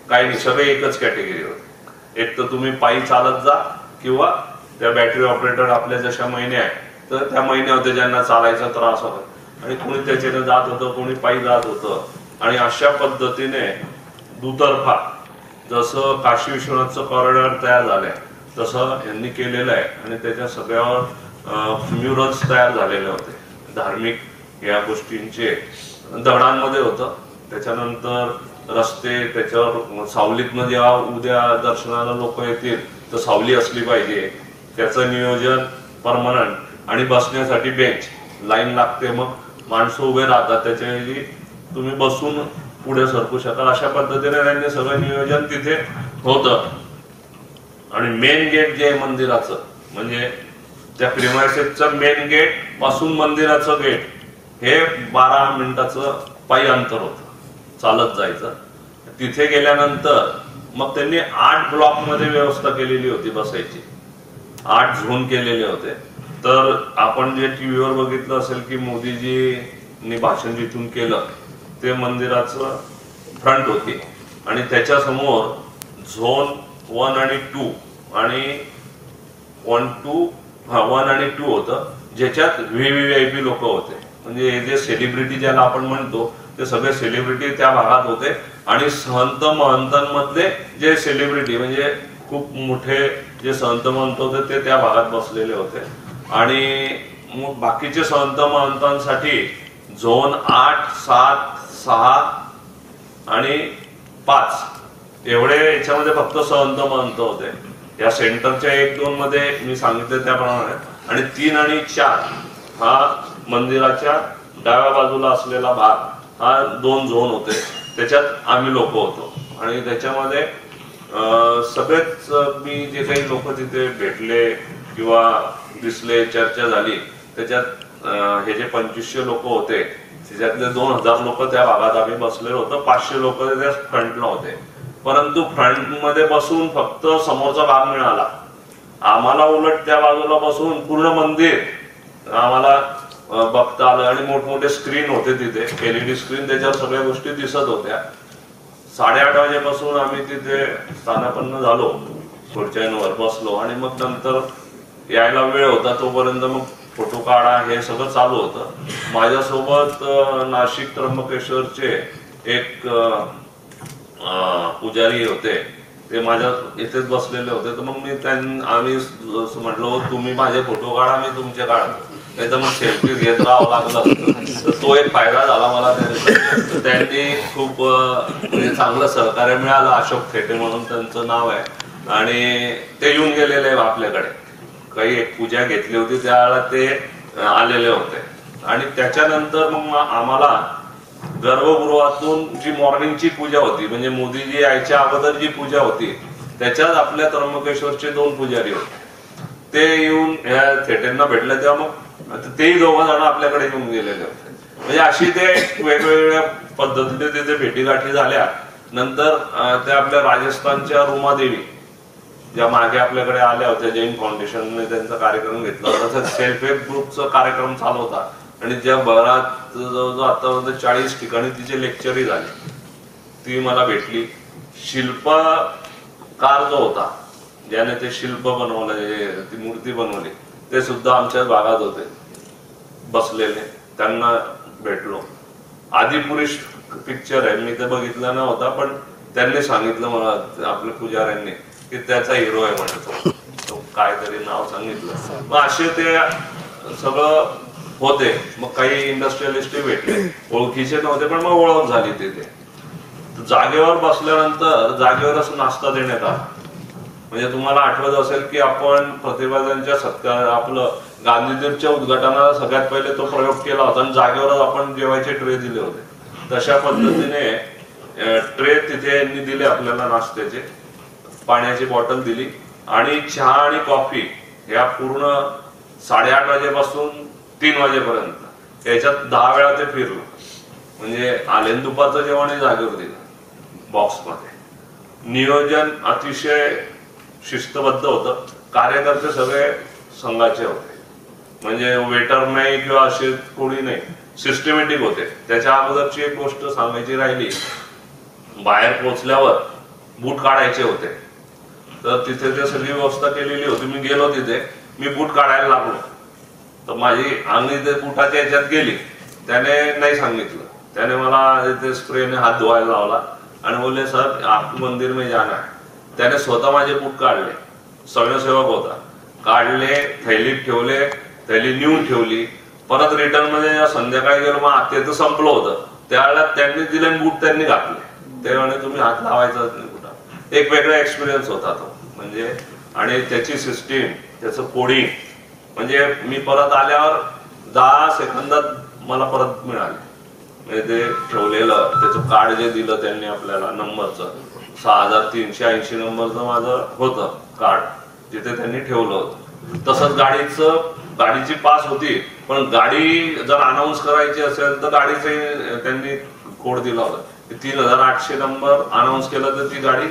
काही नाही, सगळे एकच कॅटेगरी होते. एक तर तुम्ही पायी चालत जा किंवा त्या बॅटरी ऑपरेटर आपल्या जशा महिने आहेत तर त्या महिने होते ज्यांना चालायचा त्रास होता. आणि कोणी त्याच्याने जात होतं, कोणी पायी जात होतं. आणि अशा पद्धतीने दुतर्फा जसं काशी विश्वनाथचं कॉरिडॉर तयार झालंय तसं यांनी केलेलं आहे. आणि त्याच्या सगळ्यावर म्युरल्स तयार झालेले होते धार्मिक या गोष्टींचे. दगडांमध्ये होतं. त्याच्यानंतर रस्ते, त्याच्यावर सावलीतनं जेव्हा उद्या दर्शनाला लोक येतील तर सावली असली पाहिजे त्याचं नियोजन परमनंट. आणि बसण्यासाठी बेंच, लाईन लागते, मग माणसं उभे राहतात, त्याच्याऐवजी तुम्ही बसून पुढे सरकू शकाल अशा पद्धतीने त्यांनी सगळं नियोजन तिथे होतं. आणि मेन गेट जे आहे मंदिराचं, म्हणजे त्या प्रिमायसेसचं मेन गेट पासून मंदिराचं गेट हे 12 मिनिटाचं पायी अंतर होतं, चालत जायचं. तिथे गेल्यानंतर मग त्यांनी 8 ब्लॉक मध्ये व्यवस्था केलेली होती बसायची. 8 झोन केलेले होते. तर आपण जे टीव्हीवर बघितलं असेल की मोदीजींनी भाषण जिथून केलं ते मंदिराचं फ्रंट होती. आणि त्याच्या समोर झोन 1 आणि 2 आणि 1 आणि 2 होतं, ज्याच्यात VIP लोक होते. म्हणजे हे जे सेलिब्रिटी ज्याला आपण म्हणतो ते सगळे सेलिब्रिटी त्या भागात होते. आणि संत महंतांमधले जे सेलिब्रिटी म्हणजे खूप मोठे जे संत महंत होते ते त्या भागात बसलेले होते. आणि मग बाकीचे संत महंतांसाठी झोन 8, 7, 6 आणि 5 एवढे याच्यामध्ये फक्त संत महंत होते. या सेंटरच्या 1-2 मध्ये मी सांगितले त्याप्रमाणे. आणि 3 आणि 4 हा मंदिराच्या डाव्या बाजूला असलेला भाग, हा 2 झोन होते. त्याच्यात आम्ही लोक होतो. आणि त्याच्यामध्ये सगळेच मी जे काही लोक तिथे भेटले किंवा दिसले, चर्चा झाली, त्याच्यात हे जे 2500 लोक होते त्याच्यातले 2000 लोक त्या भागात आम्ही बसलेलो होतो. 500 लोक त्या फ्रंटला होते. परंतु फ्रंट मध्ये बसून फक्त समोरचा भाग मिळाला आम्हाला. उलट त्या बाजूला बसून पूर्ण मंदिर आम्हाला बघता आलं. आणि मोठमोठे स्क्रीन होते तिथे, LED स्क्रीन, त्याच्यावर सगळ्या गोष्टी दिसत होत्या. 8:30 वाजेपासून आम्ही तिथे स्थानापन्न झालो, खुर्च्यांवर बसलो. आणि मग नंतर यायला वेळ होता तोपर्यंत मग फोटो काढा हे सगळं चालू होतं. माझ्यासोबत नाशिक त्र्यंबकेश्वरचे एक पुजारी होते, ते माझ्या इथेच बसलेले होते. तर मग आम्ही म्हटलो तुम्ही माझे फोटो काढा, मी तुमचे काढतो, नाही तर मग सेल्फी घेत राहावं लागलं. तर तो एक फायदा झाला मला. त्यांनी खूप चांगलं सहकार्य मिळालं. अशोक थेटे म्हणून त्यांचं नाव आहे. आणि ते येऊन गेलेले आपल्याकडे, काही एक पूजा घेतली होती त्यावेळेला ते आलेले होते. आणि त्याच्यानंतर मग आम्हाला गर्भगृहातून जी मॉर्निंगची पूजा होती, म्हणजे मोदीजी यायच्या अगोदर जी पूजा होती, त्याच्यात आपल्या त्र्यंबकेश्वरचे 2 पुजारी होते. ते येऊन ह्या थेटेंना भेटले तेव्हा मग तेही 2 जण आपल्याकडे येऊन गेलेले होते. म्हणजे अशी ते वेगवेगळ्या पद्धतीने तिथे भेटीगाठी झाल्या. नंतर त्या आपल्या राजस्थानच्या रुमादेवी ज्या मागे आपल्याकडे आल्या होत्या, जैन फाउंडेशनने त्यांचा कार्यक्रम घेतला होता. तसंच सेल्फ हेल्प ग्रुपचा कार्यक्रम चालू होता. आणि ज्या भरात जवळजवळ आतापर्यंत 40 ठिकाणी तिचे लेक्चरही झाले. ती मला भेटली. शिल्पकार जो होता ज्याने ते शिल्प बनवलं, ती मूर्ती बनवली, ते सुद्धा आमच्या भागात होते बसलेले. त्यांना भेटलो. आदिपुरुष पिक्चर आहे, मी ते बघितला नव्हता, पण त्यांनी सांगितलं मला, आपल्या पुजाऱ्यांनी, की त्याचा हिरो आहे म्हणे तो काहीतरी नाव सांगितलं. मग असे ते सगळं होते. मग काही इंडस्ट्रियलिस्ट भेटले, ओळखीचे नव्हते पण मग ओळख झाली तिथे. जागेवर बसल्यानंतर जागेवरच नाश्ता देण्यात आला. म्हणजे तुम्हाला आठवत असेल की आपण प्रतिभातांच्या सत्कार, आपलं गांधीजींच्या उद्घाटनाला सगळ्यात पहिले तो प्रयोग केला होता आणि जागेवरच आपण जेवायचे ट्रे दिले होते. तशा पद्धतीने ट्रे तिथे यांनी दिले आपल्याला, नाश्त्याचे, पाण्याची बॉटल दिली आणि चहा आणि कॉफी ह्या पूर्ण 8:30 वाजेपासून 3 वाजेपर्यंत याच्यात 10 वेळा ते फिरलं. म्हणजे आलेन दुपारचं जेवणही जागेवर दिलं बॉक्समध्ये. नियोजन अतिशय शिस्तबद्ध होतं. कार्यकर्ते सगळे संघाचे होते, म्हणजे वेटर नाही किंवा असे कोणी नाही, सिस्टमॅटिक होते. त्याच्या अगोदरची एक गोष्ट सांगायची राहिली, बाहेर पोहोचल्यावर बूट काढायचे होते. तर तिथे ते सगळी व्यवस्था केलेली होती. मी गेलो तिथे, मी बूट काढायला लागलो तर माझी अंगणी ते बुटाच्या याच्यात गेली. त्याने नाही सांगितलं, त्याने मला ते स्प्रेने हात धुवायला लावला आणि बोलले, सर आप मंदिर में जाना है. त्याने स्वतः माझे बूट काढले, स्वयंसेवक होता, काढले, थैलीत ठेवले, थैली नेऊन ठेवली. परत रिटर्न मध्ये संध्याकाळी गेलो, मग ते तर संपलं होतं. त्यावेळेला त्यांनी दिले बूट त्यांनी घातले. ते म्हणे तुम्ही हात लावायचाच नाही कुठं. एक वेगळा एक्सपिरियन्स होता तो. म्हणजे आणि त्याची सिस्टीम, त्याचं कोडिंग, म्हणजे मी परत आल्यावर 10 सेकंदात मला परत मिळाले. म्हणजे ते ठेवलेलं त्याचं कार्ड जे दिलं त्यांनी आपल्याला नंबरचं, 6380 नंबरचं माझं होतं कार्ड, तिथे त्यांनी ठेवलं होतं. तसंच गाडीची पास होती, पण गाडी जर अनाऊन्स करायची असेल तर गाडीचे त्यांनी कोड दिला होता, 3800 नंबर अनाऊन्स केला तर ती गाडी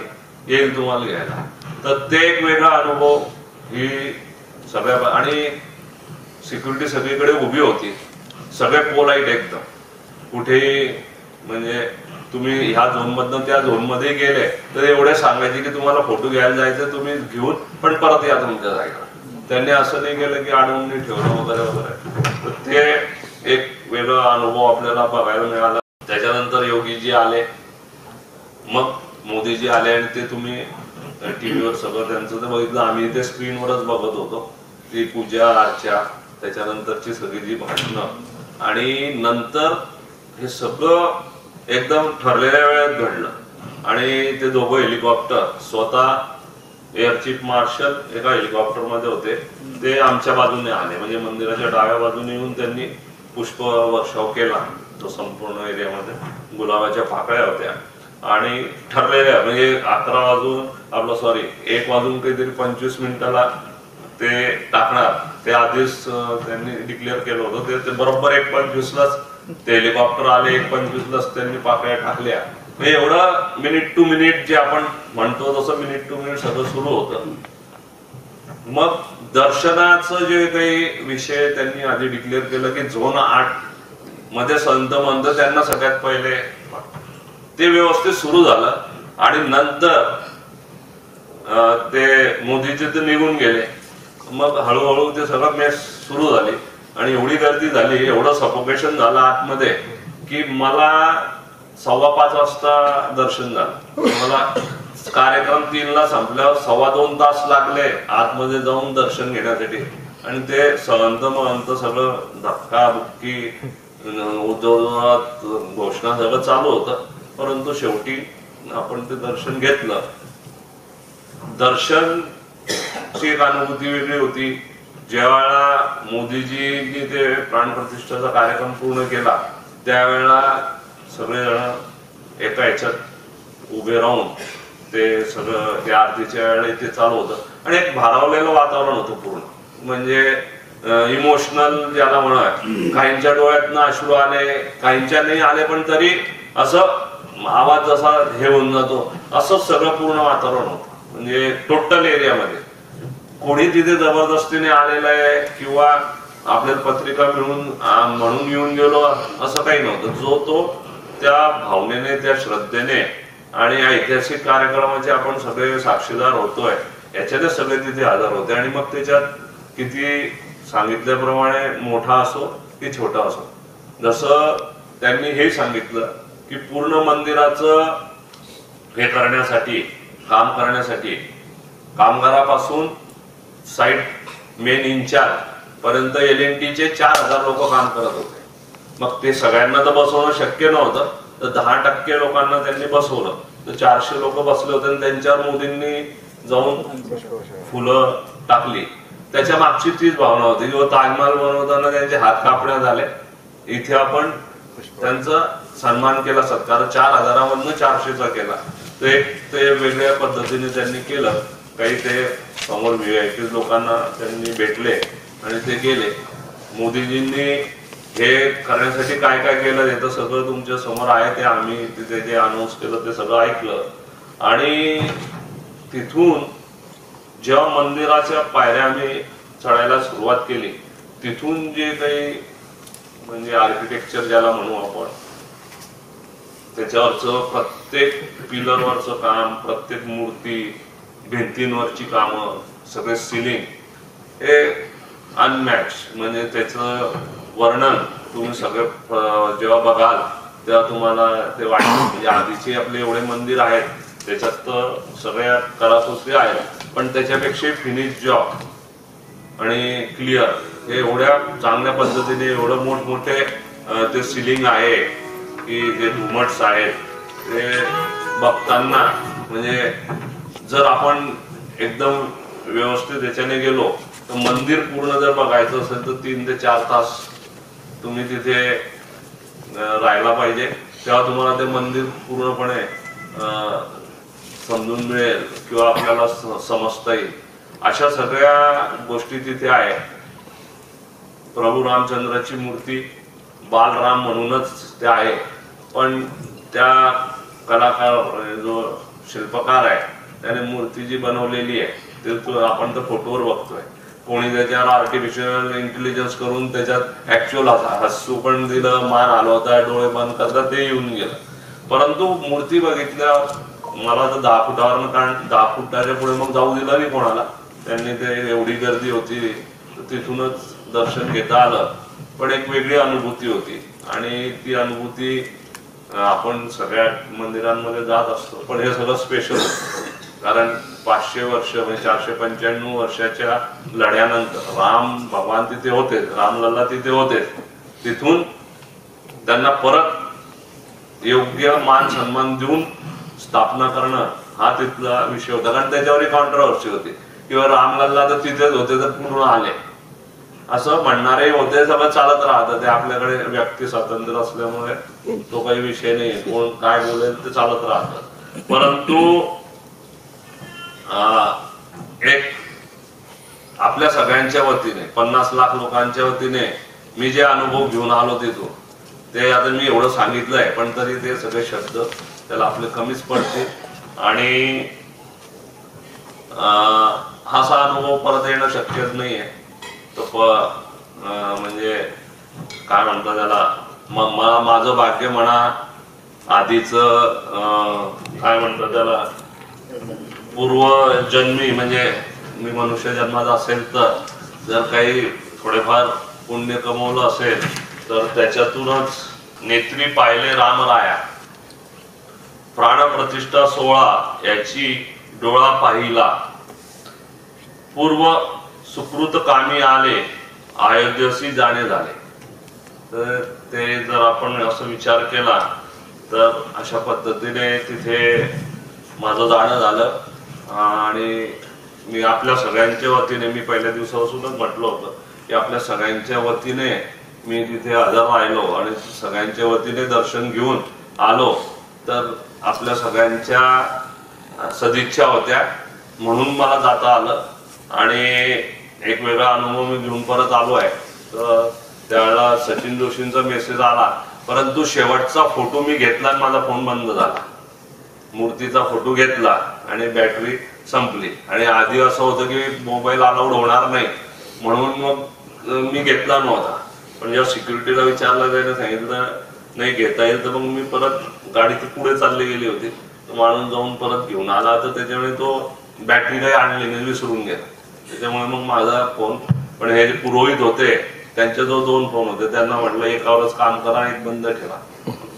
येईल तुम्हाला घ्यायला. तर ते एक वेगळा अनुभव. ही सगळ्या, आणि सिक्युरिटी सगळीकडे उभी होती, सगळे पोलाईट एकदम. कुठेही म्हणजे तुम्ही ह्या झोन मधनं त्या झोन मध्ये गेले तर एवढे सांगायचे की तुम्हाला फोटो घ्यायला जायचं, तुम्ही घेऊन पण परत या तुमच्या जागेवर. त्यांनी असं नाही केलं की अडवून नाही ठेवलं वगैरे वगैरे. तर ते एक वेगळा अनुभव आपल्याला बघायला मिळाला. त्याच्यानंतर योगीजी आले, मग मोदीजी आले आणि ते तुम्ही टीव्हीवर सगळं त्यांचं ते बघितलं. आम्ही ते स्क्रीनवरच बघत होतो, ती पूजा अर्चा, त्याच्यानंतरची सगळी जी भाषणं, आणि नंतर हे सगळं एकदम ठरलेल्या वेळेत घडलं. आणि ते दोघं हेलिकॉप्टर, स्वतः एअर चीफ मार्शल एका हेलिकॉप्टर मध्ये होते, ते आमच्या बाजूने आले. म्हणजे मंदिराच्या डाव्या बाजूने येऊन त्यांनी पुष्प वर्षाव केला. तो संपूर्ण एरियामध्ये गुलाबाच्या पाकळ्या होत्या आणि ठरलेल्या, म्हणजे 11 वाजून 1 वाजून काहीतरी 25 मिनिटाला ते टाकणार, ते आधीच त्यांनी डिक्लेअर केलं होतं. ते बरोबर 1:25लाच ते हेलिकॉप्टर आले, 1:25लाच त्यांनी पाकळ्या टाकल्या. म्हणजे एवढं मिनिट टू मिनिट जे आपण म्हणतो तसं मिनिट टू मिनिट सगळं सुरू होतं. मग दर्शनाचं जे काही विषय त्यांनी आधी डिक्लेअर केलं की झोन 8 मध्ये संत मंद, त्यांना सगळ्यात पहिले ते व्यवस्थित सुरू झालं. आणि नंतर ते मोदीचे ते निघून गेले. मग हळूहळू ते सगळं मेस सुरू झाली आणि एवढी गर्दी झाली, एवढं सफोकेशन झालं आतमध्ये की मला 5:15 वाजता दर्शन झालं. मला कार्यक्रम 3ला संपल्यावर 2.25 तास लागले आतमध्ये जाऊन दर्शन घेण्यासाठी. आणि ते संत महंत सगळं धक्का बुक्की, उद्योगात घोषणा सगळं चालू होतं. परंतु शेवटी आपण ते दर्शन घेतलं. दर्शनची एक अनुभूती वेगळी होती. ज्यावेळेला मोदीजींनी ते प्राणप्रतिष्ठेचा कार्यक्रम पूर्ण केला त्यावेळेला सगळेजण एका याच्यात उभे राहून ते सगळं त्या आरतीच्या वेळेला ते चालू होतं आणि एक भारावलेलं वातावरण होतं पूर्ण. म्हणजे इमोशनल ज्याला म्हणा, काहींच्या डोळ्यातनं अश्रू आले, काहींच्या नाही आले, पण तरी असं आवाज जसा हे होऊन जातो असंच सगळं पूर्ण वातावरण होतं. म्हणजे टोटल एरियामध्ये कोणी तिथे जबरदस्तीने आलेलं आहे किंवा आपल्याला पत्रिका मिळून म्हणून येऊन गेलो असं काही नव्हतं. जो तो त्या भावनेने, त्या श्रद्धेने आणि ऐतिहासिक कार्यक्रमाचे आपण सगळे साक्षीदार होतोय याच्याने सगळे तिथे हजर होते. आणि मग त्याच्यात किती सांगितल्याप्रमाणे मोठा असो की छोटा असो, जसं त्यांनी हे सांगितलं की पूर्ण मंदिराचं हे करण्यासाठी, काम करण्यासाठी कामगारापासून साईट मेन इन्चार्ज पर्यंत LNT चे 4000 लोक काम करत होते. मग ते सगळ्यांना तर बसवणं शक्य नव्हतं, तर 10% लोकांना त्यांनी बसवलं. तर 400 लोक बसले होते आणि त्यांच्यावर मोदींनी जाऊन फुलं टाकली. त्याच्या मागची तीच भावना होती की ताजमहाल बनवताना त्यांचे हात कापण्यात झाले, इथे आपण त्यांचा सन्मान केला, सत्कार 4000मधनं 400चा केला. ते वेगळ्या पद्धतीने त्यांनी केलं. काही ते समोर VIP लोकांना त्यांनी भेटले आणि ते गेले. मोदीजींनी हे करण्यासाठी काय काय केलं हे तर सगळं तुमच्या समोर आहे. ते आम्ही तिथे जे अनाऊन्स केलं ते सगळं ऐकलं. आणि तिथून जेव्हा मंदिराच्या पायऱ्या आम्ही चढायला सुरुवात केली, तिथून जे काही म्हणजे आर्किटेक्चर ज्याला म्हणू आपण, त्याच्यावरचं प्रत्येक पिलरवरचं काम, प्रत्येक मूर्ती, भिंतींवरची कामं, सगळे सिलिंग हे अनमॅच. म्हणजे त्याचं वर्णन तुम्ही सगळे जेव्हा बघाल तेव्हा तुम्हाला ते वाटतं. म्हणजे आधीचे आपले एवढे मंदिर आहेत त्याच्यात तर सगळ्या कलाकुसरी आहेत, पण त्याच्यापेक्षा फिनिश जॉब आणि क्लिअर हे एवढ्या चांगल्या पद्धतीने, एवढं मोठमोठे ते सिलिंग आहे की जे घुमट्स आहेत ते बघताना, म्हणजे जर आपण एकदम व्यवस्थित याच्याने गेलो तर मंदिर पूर्ण जर बघायचं असेल तर 3 ते 4 तास तुम्ही तिथे राहायला पाहिजे. तेव्हा तुम्हाला ते मंदिर पूर्णपणे समजून मिळेल किंवा आपल्याला समजता येईल. अशा सगळ्या गोष्टी तिथे आहेत. प्रभू रामचंद्राची मूर्ती बालराम म्हणूनच ते आहे, पण त्या कलाकार जो शिल्पकार आहे त्याने मूर्ती जी बनवलेली आहे ते आपण तर फोटोवर बघतोय. कोणी त्याच्यावर आर्टिफिशियल इंटेलिजन्स करून त्याच्यात ऍक्च्युअल हसू पण दिलं, मान हलवता, डोळे बंद करता, ते येऊन गेलं. परंतु मूर्ती बघितल्यावर मला तर 10 फुटावर, कारण 10 फुटाच्या पुढे मग जाऊ दिलं नाही कोणाला. त्यांनी ते एवढी गर्दी होती तिथूनच दर्शन घेता आलं, पण एक वेगळी अनुभूती होती. आणि ती अनुभूती आपण सगळ्या मंदिरांमध्ये जात असतो, पण हे सगळं स्पेशल होतं. कारण 500 वर्ष म्हणजे 495 वर्षाच्या लढ्यानंतर राम भगवान तिथे होते, रामलल्ला तिथे होते. तिथून त्यांना परत योग्य मान सन्मान देऊन स्थापना करणं हा तिथला विषय होता. कारण त्याच्यावरही कॉन्ट्रोवर्सी होती किंवा रामलल्ला तर तिथेच होते तर कुठून आले असं म्हणणारे होते. सगळं चालत राहतं. ते आपल्याकडे व्यक्ती स्वातंत्र्य असल्यामुळे तो काही विषय नाही, कोण काय बोलेल ते चालत राहतं. परंतु एक आपल्या सगळ्यांच्या वतीने 50 लाख लोकांच्या वतीने मी जे अनुभव घेऊन आलो तिथून, ते आता मी एवढं सांगितलंय, पण तरी ते सगळे शब्द त्याला आपले कमीच पडतील. आणि हा असा अनुभव परत येणं शक्यच नाहीये. तो म्हणजे काय म्हणतात त्याला, माझं भाग्य म्हणा, आधीच काय म्हणतात त्याला, पूर्वजन्मी म्हणजे मी मनुष्य जन्मात असेल तर जर काही थोडेफार पुण्य कमवलं असेल तर त्याच्यातूनच नेत्री पाहिले रामराया, प्राणप्रतिष्ठा सोहळा याची डोळा पाहिला, पूर्व सुकृत कामी आले, अयोध्येसी जाणे झाले. तर ते जर आपण असं विचार केला तर अशा पद्धतीने तिथे माझं जाणं झालं. आणि मी आपल्या सगळ्यांच्या वतीने, मी पहिल्या दिवसापासूनच म्हटलं होतं की आपल्या सगळ्यांच्या वतीने मी तिथे हजर राहिलो आणि सगळ्यांच्या वतीने दर्शन घेऊन आलो. तर आपल्या सगळ्यांच्या सदिच्छा होत्या म्हणून मला जाता आलं आणि एक वेगळा अनुभव मी घेऊन परत आलो आहे. तर त्यावेळेला सचिन जोशींचा मेसेज आला, परंतु शेवटचा फोटो मी घेतला आणि माझा फोन बंद झाला. मूर्तीचा फोटो घेतला आणि बॅटरी संपली. आणि आधी असं होतं की मोबाईल अलाउड होणार नाही म्हणून मग मी घेतला नव्हता, पण जेव्हा सिक्युरिटीला विचारलं त्याने सांगितलं नाही घेता येईल, तर मग मी परत गाडीची पुढे चालले गेले होते. तो माणूस जाऊन परत घेऊन आला, तर त्याच्यामुळे तो बॅटरी काही आणली नाही, विसरून गेला. त्याच्यामुळे मग माझा फोन, पण हे जे पुरोहित होते त्यांच्याजवळ 2 फोन होते, त्यांना म्हटलं एकावरच काम करा, एक बंद ठेवा.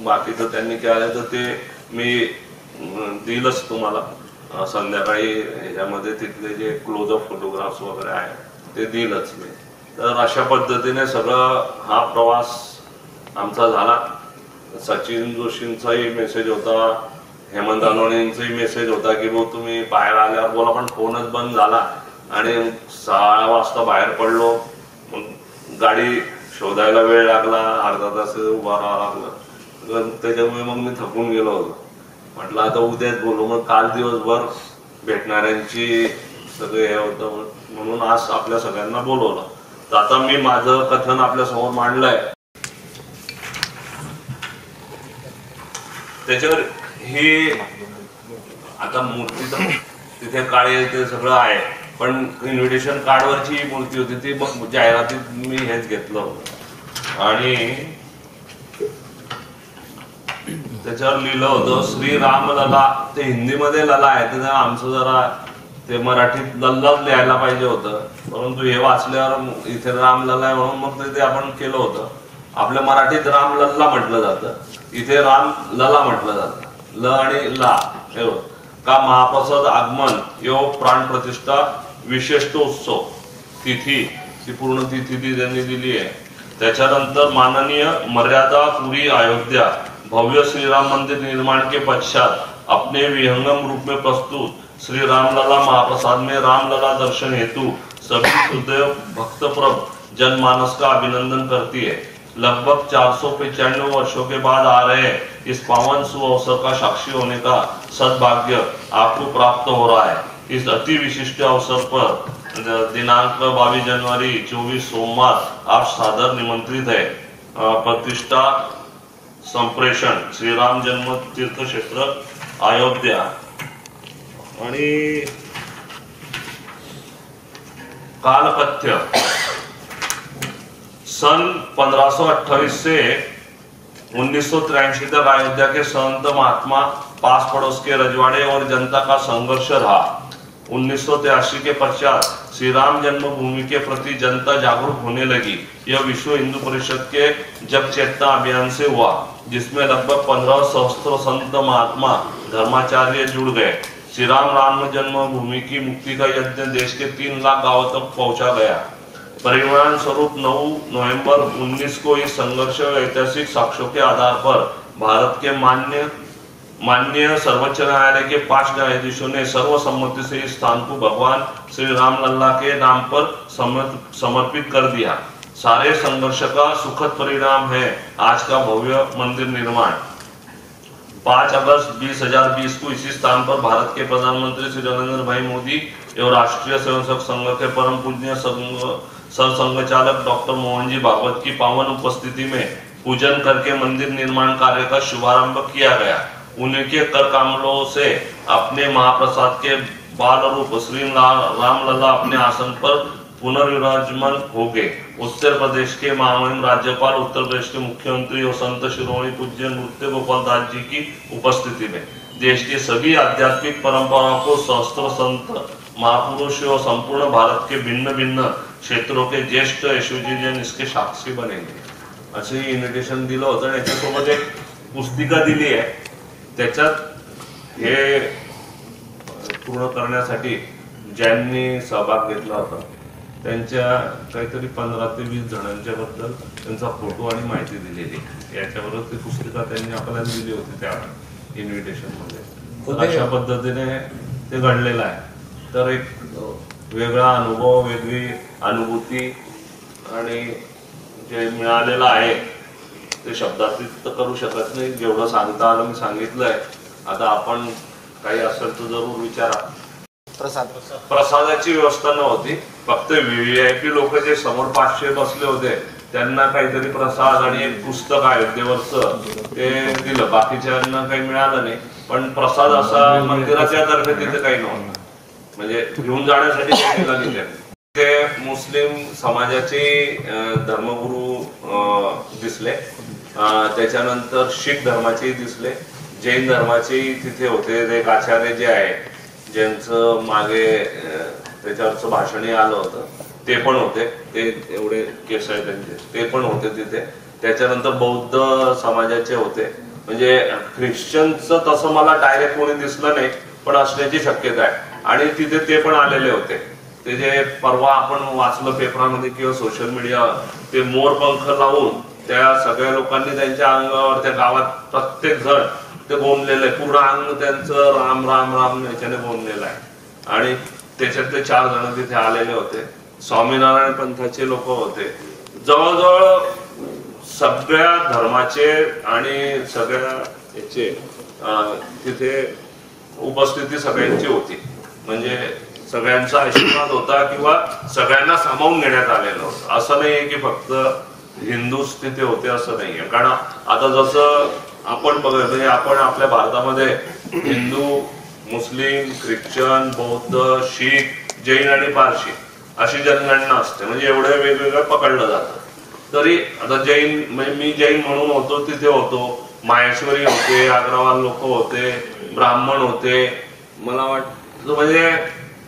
बाकीचं त्यांनी केलं तर ते मी दिलंच तुम्हाला संध्याकाळी ह्याच्यामध्ये, तिथले जे क्लोजअप फोटोग्राफ्स वगैरे आहे ते दिलंच मी. तर अशा पद्धतीने सगळं हा प्रवास आमचा झाला. सचिन जोशींचाही मेसेज होता, हेमंत अनवणेंचाही मेसेज होता की भाऊ तुम्ही बाहेर आल्यावर बोला, पण फोनच बंद झाला. आणि 6 वाजता बाहेर पडलो, मग गाडी शोधायला वेळ लागला, अर्धा तास उभा राहावं लागलं. त्याच्यामुळे मग मी थकून गेलो होतो. म्हटलं आता उद्याच बोलू. मग काल दिवसभर भेटणाऱ्यांची सगळे हे होतं, म्हणून आज आपल्या सगळ्यांना बोलवलं. तर आता मी माझं कथन आपल्या समोर मांडलंय. त्याच्यावर ही आता मूर्ती तर तिथे काळे ते सगळं आहे, पण इन्व्हिटेशन कार्डवरची मूर्ती होती ती मग जाहिरातीत मी हेच घेतलं होतं. आणि त्याच्यावर लिहिलं होतं श्रीराम लला. ते हिंदीमध्ये लला आहे, तर आमचं जरा ते मराठीत लल्लाच लिहायला पाहिजे होतं, परंतु हे वाचल्यावर इथे राम लला आहे म्हणून मग ते आपण केलं होतं. आपल्या मराठीत राम लल्ला म्हटलं जातं, इथे राम लला म्हटलं जातं. ल आणि ला का महाप्रसाद आगमन यो प्राण प्रतिष्ठा विशिष्टोत्सव तिथी, ती पूर्ण तिथी ती त्यांनी दिली आहे. त्याच्यानंतर माननीय मर्यादा पुरी अयोध्या भव्य श्री राम मंदिर निर्माण के पश्चात अपने विहंगम रूप में प्रस्तुत श्री रामलला महाप्रसाद में रामलला दर्शन हेतु सभी हृदय भक्तप्रभ जनमानस का अभिनंदन करती है. लगभग 495 वर्षों के बाद आ रहे इस पावन सुअवसर का साक्षी होने का सद्भाग्य आपको प्राप्त हो रहा है. इस अति विशिष्ट अवसर पर दिनांक 22 जनवरी 24 सोमवार आप सादर निमंत्रित है. प्रतिष्ठा संप्रेषण श्री राम जन्म तीर्थ क्षेत्र अयोध्या. आणि कालपथ्य सन 1528 से 1983 तक अयोध्या के संत महात्मा पास पड़ोस के रजवाड़े और जनता का संघर्ष रहा. 1983 के पश्चात श्री राम जन्मभूमि के प्रति जनता जागरूक होने लगी. यह विश्व हिंदू परिषद के जग चेतना अभियान से हुआ, जिसमें लगभग 15 सहस्त्र संत महात्मा धर्माचार्य जुड़ गए. श्री राम जन्मभूमि की मुक्ति का यज्ञ देश के 3 लाख गांवों तक पहुंचा गया. परिणाम स्वरूप 9 नवंबर 19 को इस संघर्ष ऐतिहासिक साक्ष्यों के आधार पर भारत के माननीय सर्वोच्च न्यायालय के 5 न्यायाधीशों ने सर्वसम्मति से इस स्थान को भगवान श्री राम लल्ला के नाम पर समर्पित कर दिया. सारे संघर्ष का सुखद परिणाम है आज का भव्य मंदिर निर्माण. 5 अगस्त 2020 को इसी स्थान पर भारत के प्रधानमंत्री श्री नरेंद्र भाई मोदी एवं राष्ट्रीय स्वयंसेवक संघ के परम पूज्य सरसंघ चालक डॉक्टर मोहन जी भागवत की पावन उपस्थिति में पूजन करके मंदिर निर्माण कार्य का शुभारंभ किया गया. उनके कर कमलों से अपने महाप्रसाद के बाल रूप श्री राम लला अपने आसन पर पुनर्विराजमान हो गए. उत्तर प्रदेश के महामहिम राज्यपाल, उत्तर प्रदेश के मुख्यमंत्री और संत शिरोमणि पूज्य नृत्य गोपाल दास जी की उपस्थिति में देश की सभी आध्यात्मिक परंपराओं को सहस्त्र संत महापुरुष और संपूर्ण भारत के भिन्न भिन्न क्षेत्रों के ज्येष्ठ यशोजीजन इसके साक्षी बनेंगे. असे इन्व्हिटेशन दिलं होतं. याच्यासोबत एक पुस्तिका दिली आहे. त्याच्यात हे पूर्ण करण्यासाठी ज्यांनी सहभाग घेतला होता त्यांच्या काहीतरी 15 ते 20 जणांच्या बद्दल त्यांचा फोटो आणि माहिती दिलेली. याच्यावर ती पुस्तिका त्यांनी आपल्याला दिली होती त्या इन्व्हिटेशन मध्ये. अशा पद्धतीने ते घडलेलं आहे. तर एक वेगळा अनुभव, वेगळी अनुभूती आणि जे मिळालेलं आहे ते शब्दात व्यक्त करू शकत नाही. जेवढं सांगता आलं मी सांगितलंय. आता आपण काही असेल तर जरूर विचारा. प्रसादाची व्यवस्था नव्हती, फक्त व्हीआयपी लोक जे समोर 500 बसले होते त्यांना काहीतरी प्रसाद आणि एक पुस्तक अयोध्येवरचं ते दिलं. बाकीच्यांना काही मिळालं नाही. पण प्रसाद असा मंदिराच्या तर्फे तिथे काही नव्हतं, म्हणजे घेऊन जाण्यासाठी ते मुस्लिम समाजाचे धर्मगुरू दिसले, त्याच्यानंतर शीख धर्माचे दिसले, जैन धर्माचे तिथे होते. एक आचार्य जे आहे ज्यांचं मागे त्याच्यावरचं भाषणही आलं होतं ते पण होते, ते एवढे केस आहे त्यांचे, ते पण होते तिथे. त्याच्यानंतर बौद्ध समाजाचे होते. म्हणजे ख्रिश्चनचं तसं मला डायरेक्ट कोणी दिसलं नाही, पण असण्याची शक्यता आहे. आणि तिथे ते पण आलेले होते. ते जे परवा आपण वाचलं पेपरामध्ये किंवा सोशल मीडिया, ते मोरपंख लावून त्या सगळ्या लोकांनी त्यांच्या अंगावर त्या गावात प्रत्येक जण ते बोललेलं आहे. पूर्ण अंग त्यांचं राम राम राम याच्याने बोललेलं आहे. आणि त्याच्यातले 4 जण तिथे आलेले होते. स्वामीनारायण पंथाचे लोक होते. जवळजवळ सगळ्या धर्माचे आणि सगळ्या याचे तिथे उपस्थिती सगळ्यांची होती. म्हणजे सगळ्यांचा आशीर्वाद होता किंवा सगळ्यांना सामावून घेण्यात आलेलं होतं. असं नाहीये की फक्त हिंदूच तिथे होते असं नाहीये. कारण आता जसं आपण बघतो, म्हणजे आपण आपल्या भारतामध्ये हिंदू, मुस्लिम, ख्रिश्चन, बौद्ध, शीख, जैन आणि पारशी अशी जनगणना असते. म्हणजे एवढं वेगवेगळं पकडलं जातं. तरी आता जैन, म्हणजे मी जैन म्हणून होतो, तिथे होतो. माहेश्वरी होते, अग्रवाल लोक होते, ब्राह्मण होते. मला वाटतं म्हणजे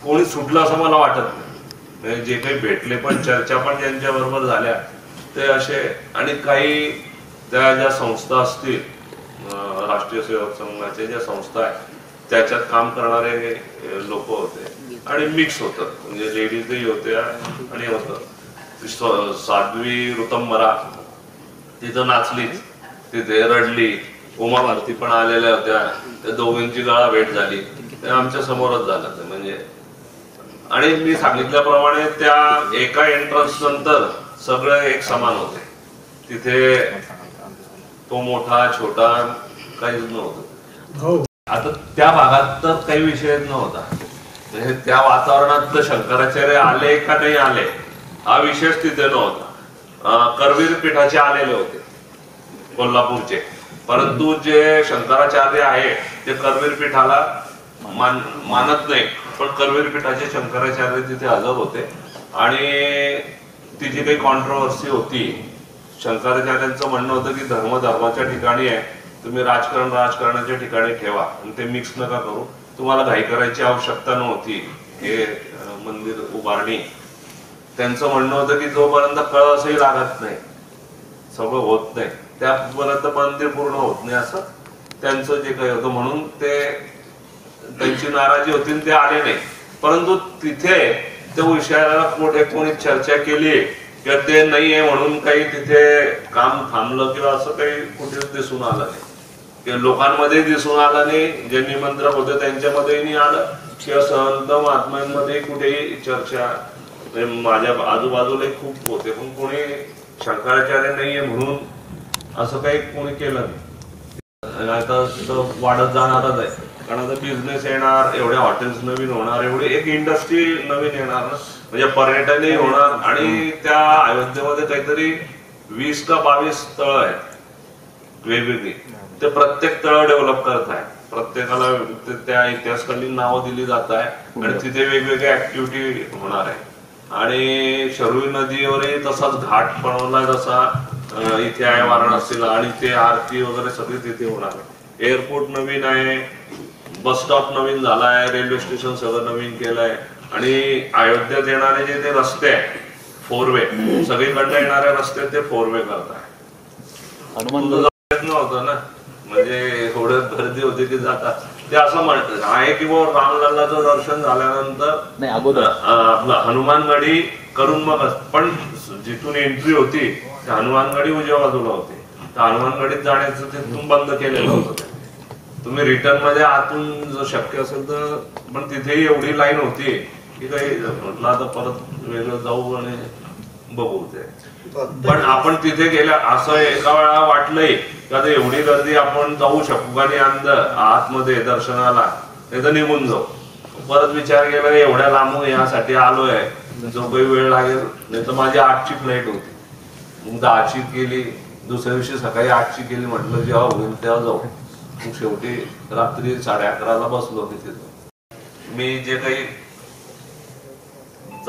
कोणी सुटलं असं मला वाटत नाही. जे काही भेटले पण चर्चा पण ज्यांच्या बरोबर झाल्या ते असे, आणि काही त्या ज्या संस्था असतील, राष्ट्रीय सेवक संघाच्या ज्या संस्था आहेत त्याच्यात काम करणारे लोक होते. आणि मिक्स होतं, म्हणजे लेडीजही होत्या आणि होतं. साध्वी ऋतंबरा तिथं नाचलीच, तिथे रडली. उमा भारती पण आलेल्या होत्या. त्या दोघींची गळा भेट झाली, ते आमच्या समोरच झालं. ते म्हणजे, आणि मी सांगितल्याप्रमाणे त्या एका एंट्रन्स नंतर सगळं एक समान होते. तिथे तो मोठा छोटा काहीच नव्हतं. आता त्या भागात तर काही विषयच नव्हता. म्हणजे त्या वातावरणात तर शंकराचार्य आले का नाही आले हा विषयच तिथे नव्हता. करवीर पीठाचे आलेले होते कोल्हापूरचे, परंतु जे शंकराचार्य आहे ते करवीर पीठाला मानत नाही. पण करवीर पीठाचे शंकराचार्य तिथे हजर होते. आणि ती जी काही कॉन्ट्रोवर्सी होती, शंकराचार्यांचं म्हणणं होतं की धर्म धर्माच्या ठिकाणी आहे, तुम्ही राजकारण राजकारणाच्या ठिकाणी ठेवा आणि ते मिक्स नका करू. तुम्हाला घाई करायची आवश्यकता नव्हती हे मंदिर उभारणी. त्यांचं म्हणणं होतं की जोपर्यंत कळसही लागत नाही, सगळं होत नाही, त्यापर्यंत मंदिर पूर्ण होत नाही, असं त्यांचं जे काही होतं. म्हणून ते त्यांची नाराजी होती, ते आले नाही. परंतु तिथे त्या विषयाला कोणी चर्चा केली किंवा ते नाहीये म्हणून काही तिथे काम थांबलं किंवा असं काही कुठेच दिसून आलं नाही. किंवा लोकांमध्ये दिसून आलं नाही. जे निमंत्रक होते त्यांच्यामध्येही नाही आलं किंवा संत महात्म्यांमध्ये कुठेही चर्चा. माझ्या आजूबाजूला खूप होते, पण कोणी शंकराचार्य नाहीये म्हणून असं काही कोणी केलं नाही. आता वाढत जाणारच आहे. कारण आता बिझनेस येणार, एवढ्या हॉटेल्स नवीन होणार, एवढी एक इंडस्ट्री नवीन येणार ना, म्हणजे पर्यटनही होणार. आणि त्या अयोध्येमध्ये काहीतरी 20 का 22 तळ आहेत वेगवेगळी. ते प्रत्येक तळ डेव्हलप करत आहे. प्रत्येकाला त्या इतिहासकालीन नावं दिली जात आहे आणि तिथे वेगवेगळ्या ऍक्टिव्हिटी होणार आहे. आणि शरयू नदीवरही तसाच घाट बनवला जसा इथे आहे वाराणसीला, आणि ते आरती वगैरे सगळे तिथे होणार आहे. एअरपोर्ट नवीन आहे, बस स्टॉप नवीन झाला आहे, रेल्वे स्टेशन सगळं नवीन केलंय. आणि अयोध्येत येणारे जे ते रस्ते आहे 4 वे, सगळीकडनं येणारे रस्ते ते 4 वे करत आहे. नव्हतं ना, म्हणजे एवढं गर्दी होती की जातात. ते असं म्हणत आहे की रामलल्लाचं दर्शन झाल्यानंतर आपलं हनुमानगडी करून मग, पण जिथून एंट्री होती त्या हनुमानगडी उजव्या बाजूला होती. तर हनुमानगडीत जाण्याचं तिथून बंद केलेलं होतं. तुम्ही रिटर्न मध्ये आतून जर शक्य असेल तर, पण तिथेही एवढी लाईन होती की काही म्हटलं आता परत वेगळं जाऊ आणि बघू ते. पण आपण तिथे गेल्या असं एका वेळा वाटलंय की आता एवढी गर्दी आपण जाऊ शकू का नाही आतमध्ये दर्शनाला, नाही तर निघून जाऊ. परत विचार केला एवढ्या लांबून यासाठी आलोय, जो काही वेळ लागेल. नाही तर माझी 8ची फ्लाईट होती, मग 10ची केली, दुसऱ्या दिवशी सकाळी 8ची केली. म्हटलं जेव्हा होईल तेव्हा जाऊ. मग शेवटी रात्री 11:30ला बसलो तिथे. मी जे काही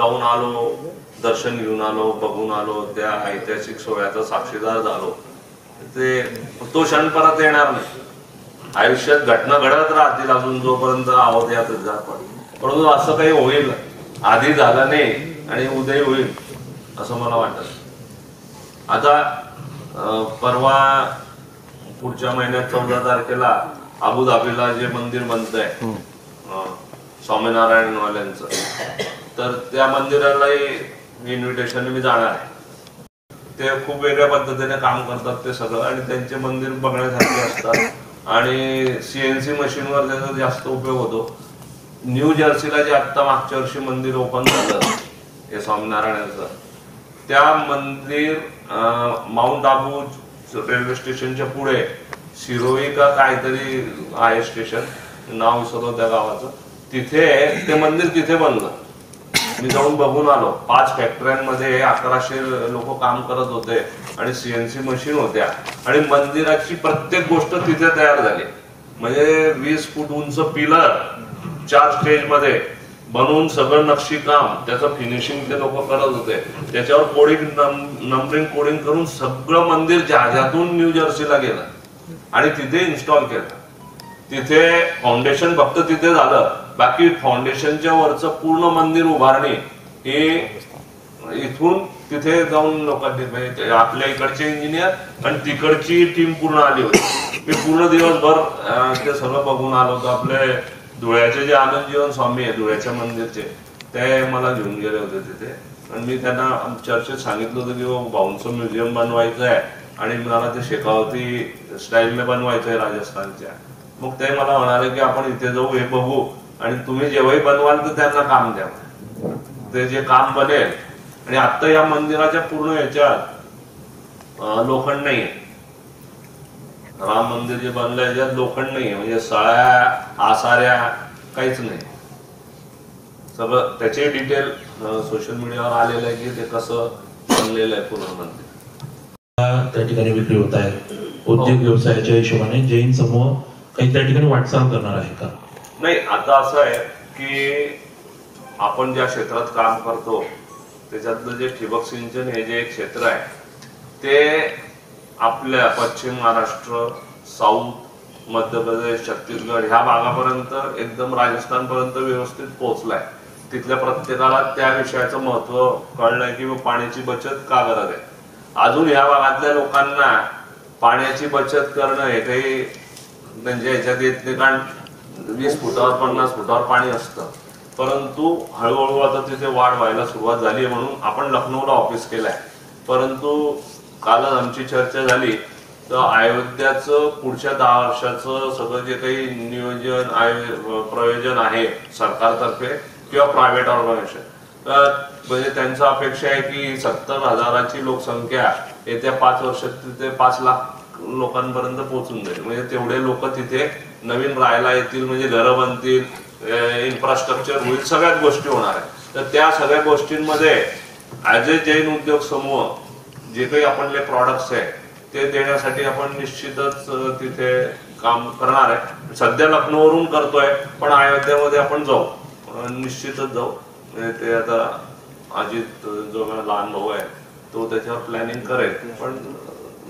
जाऊन आलो, दर्शन घेऊन आलो, बघून आलो, त्या ऐतिहासिक सोहळ्याचा साक्षीदार झालो, ते तो क्षण परत येणार नाही. आयुष्यात घटना घडत राहतील अजून जोपर्यंत आहोत या आपण, परंतु असं काही होईल आधी झालं नाही आणि उद्या होईल असं मला वाटत. आता परवा पुढच्या महिन्यात 14 तारखेला अबुधाबीला जे मंदिर बनतंय स्वामीनारायण वाल्यांचं, तर त्या मंदिरालाही इन्व्हिटेशन मी जाणार आहे. ते खूप वेगळ्या पद्धतीने काम करतात ते सगळं, आणि त्यांचे मंदिर बघण्यासारखे असतात आणि सीएनसी मशीनवर त्याचा जास्त उपयोग होतो. न्यू जर्सीला जे आता मागच्या वर्षी मंदिर ओपन झालं हे स्वामीनारायणाचं, त्या मंदिर माउंट आबू रेल्वे स्टेशनच्या पुढे शिरोई का काहीतरी आहे स्टेशन, नाव विसरलो त्या गावाचं, तिथे ते मंदिर तिथे बनलं. मी जाऊन बघून आलो. 5 फॅक्टऱ्यांमध्ये 1100 लोक काम करत होते आणि सीएनसी मशीन होत्या आणि मंदिराची प्रत्येक गोष्ट तिथे तयार झाली. म्हणजे 20 फूट उंच पिलर 4 स्टेज मध्ये बनवून सगळं नक्षीकाम त्याचं फिनिशिंग ते लोक करत होते. त्याच्यावर कोडिंग नंबरिंग कोडिंग करून सगळं मंदिर जहाजातून न्यू जर्सीला गेलं आणि तिथे इन्स्टॉल केलं. तिथे फाउंडेशन फक्त तिथे झालं, बाकी फाउंडेशनच्या वरचं पूर्ण मंदिर उभारणी हे इथून तिथे जाऊन लोकांनी, म्हणजे आपल्या इकडचे इंजिनियर आणि तिकडची टीम पूर्ण आली होती. मी पूर्ण दिवसभर ते सगळं बघून आलो होतो. आपले धुळ्याचे जे आनंद जीवन स्वामी आहे धुळ्याच्या मंदिरचे, ते मला घेऊन गेले होते तिथे आणि मी त्यांना चर्चेत सांगितलं होतं की भाऊंचं म्युझियम बनवायचं आहे आणि मला ते शेखावती स्टाईलने बनवायचं आहे राजस्थानच्या. मग ते मला म्हणाले की आपण इथे जाऊ, हे बघू आणि तुम्ही जेव्हाही बनवाल तर त्यांना काम द्या, ते जे काम बनेल. आणि आता या मंदिराच्या पूर्ण ह्याच्यात लोखंड नाहीये. राम मंदिर जे बनलंय याच्यात लोखंड नाहीये, म्हणजे सळ्या आसाऱ्या काहीच नाही. सगळं त्याचे डिटेल सोशल मीडियावर आलेलं आहे की ते कसं बनलेलं आहे पूर्ण मंदिर. त्या ठिकाणी विक्री होत आहे. उद्योग व्यवसायाच्या हिशोबाने जैन समूह काही त्या ठिकाणी वाटचाल करणार आहे का? नाही, आता असं आहे की आपण ज्या क्षेत्रात काम करतो त्याच्यातलं जे ठिबक सिंचन हे जे एक क्षेत्र आहे ते आपल्या पश्चिम महाराष्ट्र, साऊथ, मध्य प्रदेश, छत्तीसगड ह्या भागापर्यंत एकदम राजस्थानपर्यंत व्यवस्थित पोहोचलाय. तिथल्या प्रत्येकाला त्या विषयाचं महत्व कळलंय की पाण्याची बचत का गरज आहे. अजून ह्या भागातल्या लोकांना पाण्याची बचत करणं हे काही म्हणजे याच्यात येत नाही, कारण 20 फुटावर 50 फुटावर पाणी असतं. परंतु हळूहळू आता तिथे वाढ व्हायला सुरुवात झाली आहे म्हणून आपण लखनौला ऑफिस केलंय. परंतु कालच आमची चर्चा झाली तर अयोध्याचं पुढच्या 10 वर्षाचं सगळं जे काही नियोजन प्रयोजन आहे सरकारतर्फे किंवा प्रायव्हेट ऑर्गनायझेशन, तर म्हणजे त्यांचं अपेक्षा आहे की 70,000ची लोकसंख्या येत्या 5 वर्षात तिथे 5 लाख लोकांपर्यंत पोहोचून जाईल. म्हणजे तेवढे लोक तिथे नवीन राहायला येतील, म्हणजे घरं बनतील, इन्फ्रास्ट्रक्चर होईल, सगळ्याच गोष्टी होणार आहेत. तर त्या सगळ्या गोष्टींमध्ये ऍज ए जैन उद्योग समूह जे काही आपले प्रॉडक्ट्स आहे ते देण्यासाठी आपण निश्चितच तिथे काम करणार आहे. सध्या लखनौवरून करतोय पण अयोध्यामध्ये आपण जाऊ, निश्चितच जाऊ. ते आता अजित जो माझा लहान भाऊ आहे तो त्याच्यावर प्लॅनिंग करेल, पण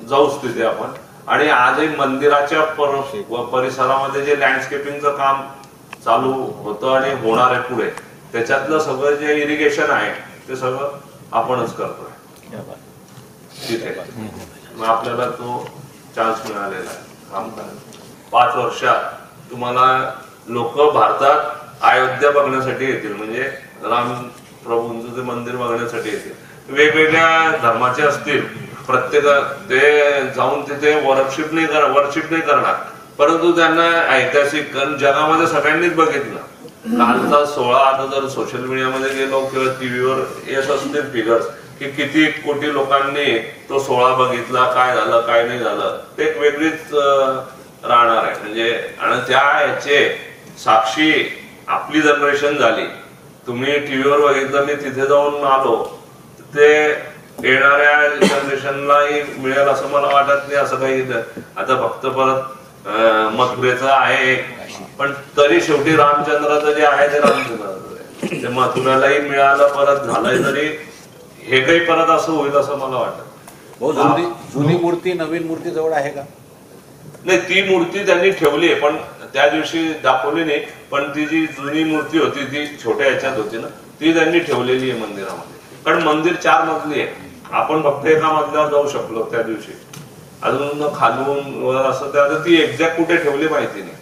जाऊच तिथे आपण. आणि आजही मंदिराच्या परिसरामध्ये जे लँडस्केपिंगचं काम चालू होतं आणि होणार आहे पुढे, त्याच्यातलं सगळं जे इरिगेशन आहे ते सगळं आपणच करतोय तिथे. मग आपल्याला तो चान्स मिळालेला आहे काम करायला. 5 वर्षात तुम्हाला लोक भारतात अयोध्या बघण्यासाठी येतील, म्हणजे राम प्रभूंचं ते मंदिर बघण्यासाठी येतील. वेगवेगळ्या धर्माचे असतील, प्रत्येक ते जाऊन तिथे वर्शिप नाही करणार, परंतु त्यांना ऐतिहासिक जगामध्ये सगळ्यांनीच बघितलं. कालचा 16 आता जर सोशल मीडियामध्ये गेलो किंवा टीव्हीवर येत असतील फिगर्स की किती कोटी लोकांनी तो 16 बघितला, काय झालं काय नाही झालं, ते एक वेगळीच राहणार आहे. म्हणजे आणि त्या याचे साक्षी आपली जनरेशन झाली. तुम्ही टीव्हीवर बघितलं, मी तिथे जाऊन आलो, ते येणाऱ्या जनरेशनलाही मिळेल असं मला वाटत नाही. असं काही आता फक्त परत मतभेद आहे, पण तरी शेवटी रामचंद्राचं जे आहे ते रामचंद्राचं आहे. ते मथुरालाही मिळालं, परत झालंय, तरी हे काही परत असं होईल असं मला वाटत. जुनी मूर्ती नवीन मूर्ती जवळ आहे का? नाही, ती मूर्ती त्यांनी ठेवली आहे, पण त्या दिवशी दाखवली नाही. पण ती जी जुनी मूर्ती होती ती छोट्या ह्याच्यात होती ना, ती त्यांनी ठेवलेली आहे मंदिरामध्ये. कारण मंदिर 4 मजली आहे, आपण फक्त एका मजल्यावर जाऊ शकलो त्या दिवशी. अजून खालून वर असं त्या ती एक्झॅक्ट कुठे ठेवली माहिती नाही,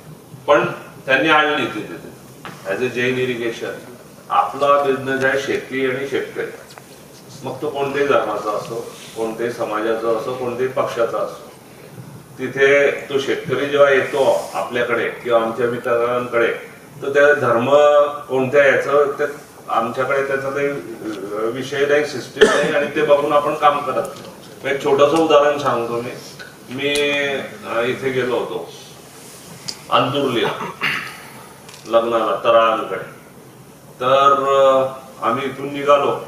पण त्यांनी आणली ती तिथे ऍज अ जैन इरिगेशन. आपला बिझनेस आहे शेती आणि शेतकरी, मग तो कोणत्याही धर्माचा असो, कोणत्याही समाजाचा असो, कोणत्याही पक्षाचा असो. तिथे तो शेतकरी जेव्हा येतो आपल्याकडे किंवा आमच्या मित्रांकडे, तर त्या धर्म कोणत्या याचं ते आमच्याकडे त्याचा काही विषय नाही, सिस्टीम नाही, आणि ते बघून आपण काम करत. एक छोटंसं उदाहरण सांगतो मी इथे गेलो होतो अंतुर्लीला लग्नाला तराळांकडे. तर आम्ही इथून निघालो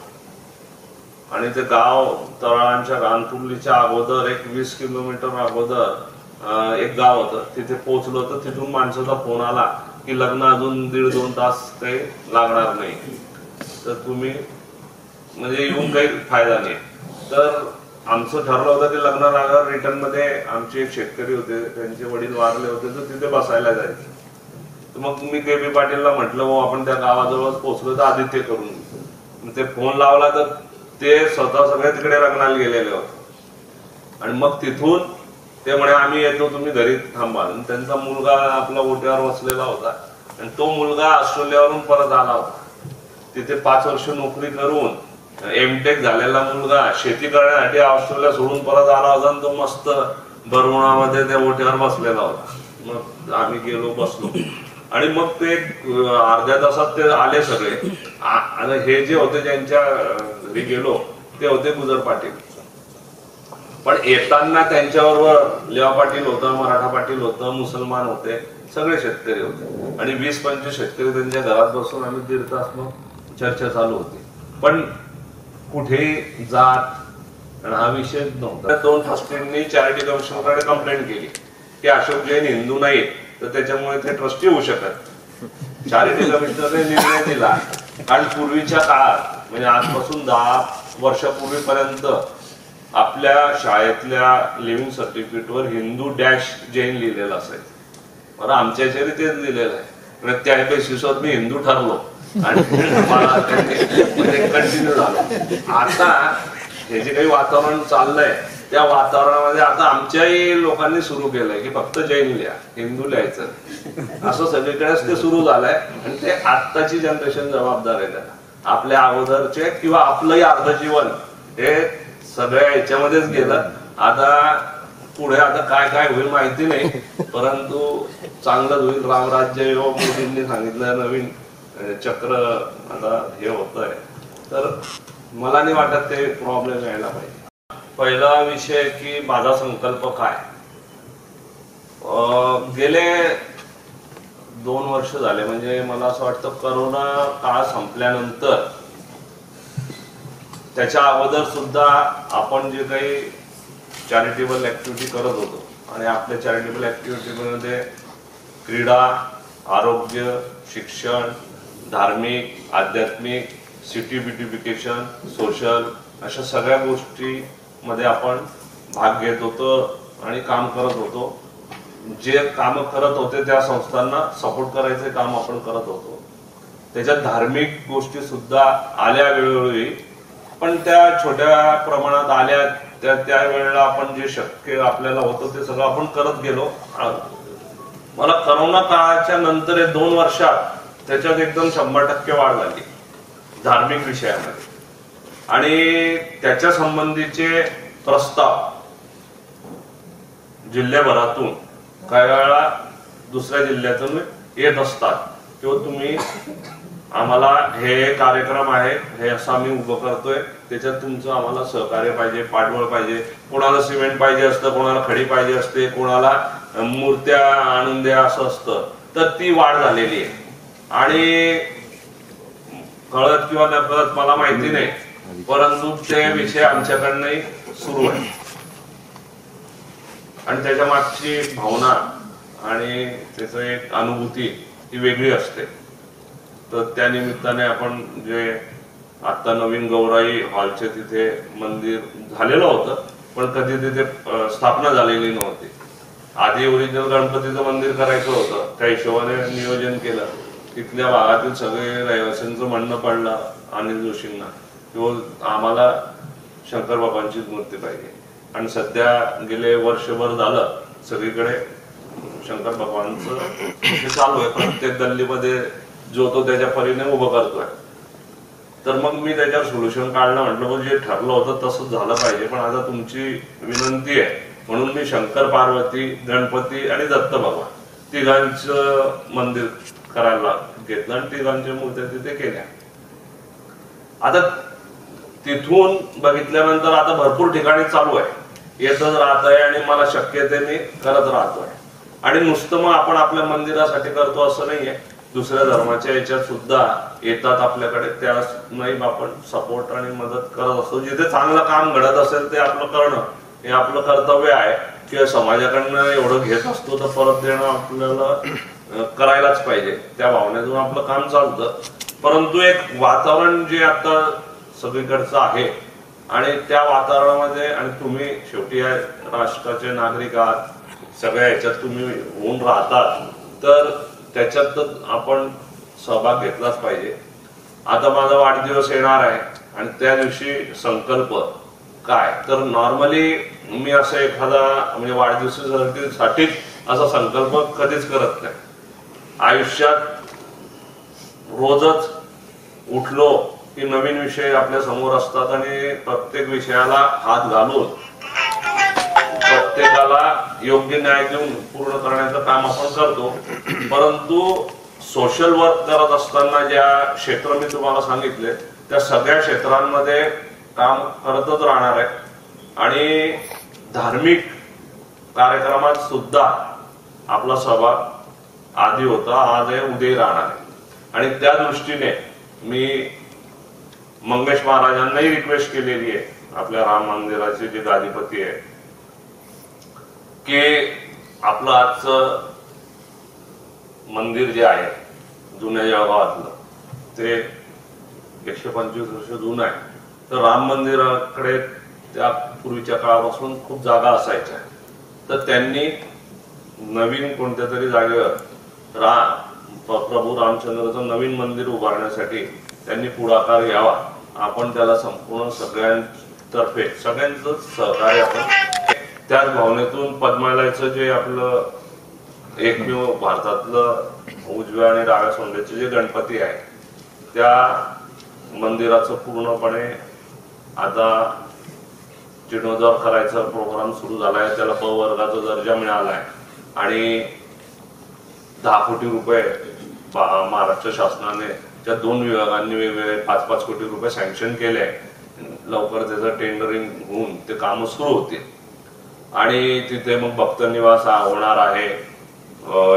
आणि ते गाव तराळांच्या अंतुर्लीच्या अगोदर एक 20 किलोमीटर अगोदर एक गाव होतं. तिथे पोहोचलो तर तिथून माणसाचा फोन आला की लग्न अजून 1.5-2 तास काही लागणार नाही, तर तुम्ही म्हणजे येऊन काही फायदा नाही. तर आमचं ठरलं होतं की लग्न लागल्यावर रिटर्न मध्ये आमचे एक शेतकरी होते, त्यांचे वडील वारले होते, तर तिथे बसायला जायचं. तर मग मी के.बी. पाटीलला म्हटलं, मग आपण त्या गावाजवळ पोहोचलो तर आधी ते करून घेऊ. ते फोन लावला तर ते स्वतः सगळे तिकडे लग्नाला गेलेले होते. आणि मग तिथून ते म्हणे आम्ही येतो, तुम्ही घरी थांबा. त्यांचा मुलगा आपला ओट्यावर बसलेला होता, आणि तो मुलगा ऑस्ट्रेलियावरून परत आला होता. तिथे 5 वर्ष नोकरी करून एमटेक झालेला मुलगा शेती करण्यासाठी ऑस्ट्रेलिया सोडून परत आला होता, आणि तो मस्त बरमुणामध्ये त्या ओट्यावर बसलेला होता. मग आम्ही गेलो, बसलो, आणि मग ते अर्ध्या तासात ते आले सगळे. आणि हे जे होते ज्यांच्या घरी गेलो ते होते गुजर पाटील. पण येताना त्यांच्याबरोबर लेवा पाटील होतं, मराठा पाटील होतं, मुसलमान होते, सगळे शेतकरी होते. आणि 20-25 शेतकरी त्यांच्या घरात बसून आम्ही 1.5 तास मग चर्चा चालू होती. पण कुठेही जात हा विषय नव्हता. 2 ट्रस्टींनी चॅरिटी कमिशनकडे कंप्लेंट केली की अशोक जैन हिंदू नाहीत, तर त्याच्यामुळे ते ट्रस्टी होऊ शकत. चॅरिटी कमिशनरने निर्णय दिला, कारण पूर्वीच्या काळात म्हणजे आजपासून 10 वर्षापूर्वीपर्यंत आपल्या शाळेतल्या लिव्हिंग सर्टिफिकेटवर हिंदू डॅश जैन लिहिलेलं असायचं. बरं, आमच्या ह्याच्याने तेच लिहिलेलं आहे. त्या बेसिसवर मी हिंदू ठरलो आणि मला कंटिन्यू झालं. आता हे जे काही वातावरण चाललंय त्या वातावरणामध्ये आता आमच्याही लोकांनी सुरू केलंय की फक्त जैन लिहा, हिंदू लिहायचं, असं सगळीकडेच ते सुरू झालंय. आणि ते आत्ताची जनरेशन जबाबदार आहे त्याला. आपल्या अगोदरचे किंवा आपलंही अर्ध जीवन हे सगळ्या याच्यामध्येच गेलं. आता पुढे आता काय काय होईल माहिती नाही, परंतु चांगलंच होईल. रामराज्य योग मोदींनी सांगितलं, नवीन चक्र आता हे होत आहे. तर मला नाही वाटत ते प्रॉब्लेम यायला पाहिजे. पहिला विषय की माझा संकल्प काय. गेले 2 वर्ष झाले, म्हणजे मला असं वाटतं करोना काळ संपल्यानंतर त्याच्या अगोदर सुद्धा आपण जे काही चॅरिटेबल ऍक्टिव्हिटी करत होतो, आणि आपल्या चॅरिटेबल ऍक्टिव्हिटीमध्ये क्रीडा, आरोग्य, शिक्षण, धार्मिक, आध्यात्मिक, सिटी ब्युटिफिकेशन, सोशल, अशा सगळ्या गोष्टी मध्ये आपण भाग घेत होतो आणि काम करत होतो. जे काम करत होते त्या संस्थांना सपोर्ट करायचे काम आपण करत होतो. त्याच्यात धार्मिक गोष्टी सुद्धा आल्या वेळोवेळी, पण त्या छोट्या प्रमाणात आल्या. त्या वेळेला आपण जे शक्य आपल्याला होतं ते सगळं आपण करत गेलो. मला करोना काळाच्या नंतर 2 वर्षात त्याच्यात एकदम 100% वाढ झाली धार्मिक विषयामध्ये. आणि त्याच्या संबंधीचे प्रस्ताव जिल्ह्याभरातून, काही वेळा दुसऱ्या जिल्ह्यातून येत असतात, किंवा तुम्ही आम्हाला हे कार्यक्रम आहे, हे असं आम्ही उभं करतोय, त्याच्यात तुमचं आम्हाला सहकार्य पाहिजे, पाठबळ पाहिजे. कोणाला सिमेंट पाहिजे असतं, कोणाला खडी पाहिजे असते, कोणाला मूर्त्या आणून द्या असं असतं. तर ती वाढ झालेली आहे. आणि कळत किंवा न कळत मला माहिती नाही, परंतु ते विषय आमच्याकडनंही सुरू आहे. आणि त्याच्या मागची भावना आणि त्याच एक अनुभूती ही वेगळी असते. तर त्या निमित्ताने आपण जे आता नवीन गौराई हॉलचे तिथे मंदिर झालेलं होतं, पण कधी तिथे स्थापना झालेली नव्हती. आधी ओरिजिनल गणपतीचं मंदिर करायचं होतं, त्या हिशोबाने नियोजन केलं. तिथल्या भागातील सगळे रहिवाशांचं म्हणणं पडलं अनिल जोशींना की आम्हाला शंकर बाबांचीच मूर्ती पाहिजे. आणि सध्या गेले वर्षभर झालं सगळीकडे शंकर बाबांचं हे चालू आहे. प्रत्येक गल्लीमध्ये जो तो त्याच्या परीने उभं करतोय. तर मग मी त्याच्यावर सोल्युशन काढलं, म्हटलं जे ठरलं होतं तसंच झालं पाहिजे. पण आता तुमची विनंती आहे म्हणून मी शंकर, पार्वती, गणपती आणि दत्त बाबा तिघांचं मंदिर करायला घेतलं आणि तिघांच्या मूर्त्या तिथे केल्या. आता तिथून बघितल्यानंतर आता भरपूर ठिकाणी चालू आहे, येतच राहत आहे आणि मला शक्य ते मी करत राहतोय. आणि नुसतं मग आपण आपल्या मंदिरासाठी करतो असं नाहीये, दुसऱ्या धर्माच्या याच्यात सुद्धा येतात आपल्याकडे, त्या नाही आपण सपोर्ट आणि मदत करत असतो. जिथे चांगलं काम घडत असेल ते आपलं करणं हे आपलं कर्तव्य आहे. किंवा समाजाकडनं एवढं घेत असतो तर परत देणं आपल्याला करायलाच पाहिजे. त्या भावनेतून आपलं काम चालतं. परंतु एक वातावरण जे आता सगळीकडचं आहे आणि त्या वातावरणामध्ये, आणि तुम्ही शेवटी या राष्ट्राचे नागरिक आहात, सगळ्या ह्याच्यात तुम्ही होऊन राहतात, तर त्याच्यात आपण सहभाग घेतलाच पाहिजे. आता माझा वाढदिवस येणार आहे आणि त्या दिवशी संकल्प काय, तर नॉर्मली मी असं एखादा म्हणजे वाढदिवसासाठी असा संकल्प कधीच करत नाही. आयुष्यात रोजच उठलो की नवीन विषय आपल्या समोर असतात आणि प्रत्येक विषयाला हात घालून प्रत्येकाला योग्य न्याय देऊन पूर्ण करण्याचं काम आपण करतो. परंतु सोशल वर्क करत असताना ज्या क्षेत्र मी तुम्हाला सांगितले त्या सगळ्या क्षेत्रांमध्ये काम करतच राहणार आहे. आणि धार्मिक कार्यक्रमात सुद्धा आपला सहभाग आधी होता, आज आहे, उद्याही राहणार आहे. आणि त्या दृष्टीने मी मंगेश महाराजांनाही रिक्वेस्ट केलेली आहे, आपल्या राम मंदिराचे जे गादीपती आहे, की आपलं आजचं मंदिर जे आहे जुन्या जळगावातलं ते 125 वर्ष जुनं आहे. तर राम मंदिराकडे त्या पूर्वीच्या काळापासून खूप जागा असायच्या. तर त्यांनी नवीन कोणत्या तरी जागेवर प्रभू रामचंद्राचं नवीन मंदिर उभारण्यासाठी त्यांनी पुढाकार घ्यावा. आपण त्याला संपूर्ण सगळ्यांतर्फे सगळ्यांचं सहकार्य आपण त्याच भावनेतून पद्मालयाचं जे आपलं एकमेव भारतातलं उजव्या आणि डाव्या सोंडेचे जे गणपती आहे त्या मंदिराचं पूर्णपणे आता जीर्णोद्धार करायचा प्रोग्राम सुरू झालाय. त्याला प वर्गाचा दर्जा मिळालाय आणि 10 कोटी रुपये महाराष्ट्र शासनाने त्या 2 विभागांनी वेगवेगळे 5-5 कोटी रुपये सँक्शन केले. लवकर त्याचं टेंडरिंग होऊन ते काम सुरू होतील. आणि तिथे मग भक्त निवास होणार आहे,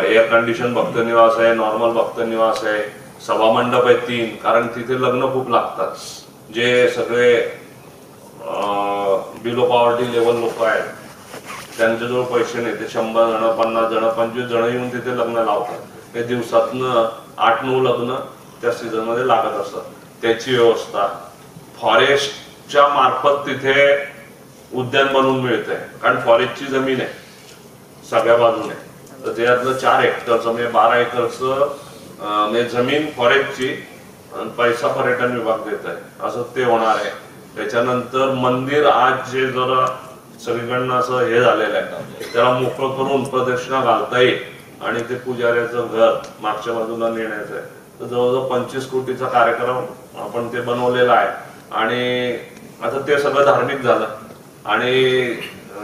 एअर कंडिशन भक्त निवास आहे, नॉर्मल भक्त निवास आहे, सभा मंडप आहे 3, कारण तिथे लग्न खूप लागतात. जे सगळे बिलो पॉवर्टी लेवल लोक आहेत त्यांच्याजवळ पैसे नाही, ते 100 जण, 50 जण, 25 जण येऊन तिथे लग्न लावतात. ते दिवसातनं 8-9 लग्न त्या सीझन मध्ये लागत असतात. त्याची व्यवस्था फॉरेस्टच्या मार्फत तिथे उद्यान बनवून मिळतंय, कारण फॉरेस्टची जमीन आहे सगळ्या बाजूने. तर त्यातलं 4 हेक्टरचं म्हणजे 12 एकरचं म्हणजे जमीन फॉरेस्टची आणि पैसा पर्यटन विभाग देत आहे, असं ते होणार आहे. त्याच्यानंतर मंदिर आज जे जरा सगळीकडनं असं हे झालेलं आहे त्याला मोकळं करून प्रदक्षिणा घालता येईल आणि ते पुजाऱ्याचं घर मागच्या बाजूला नेण्याचं आहे. तर जवळजवळ 25 कोटीचा कार्यक्रम आपण ते बनवलेला आहे. आणि आता ते सगळं धार्मिक झालं आणि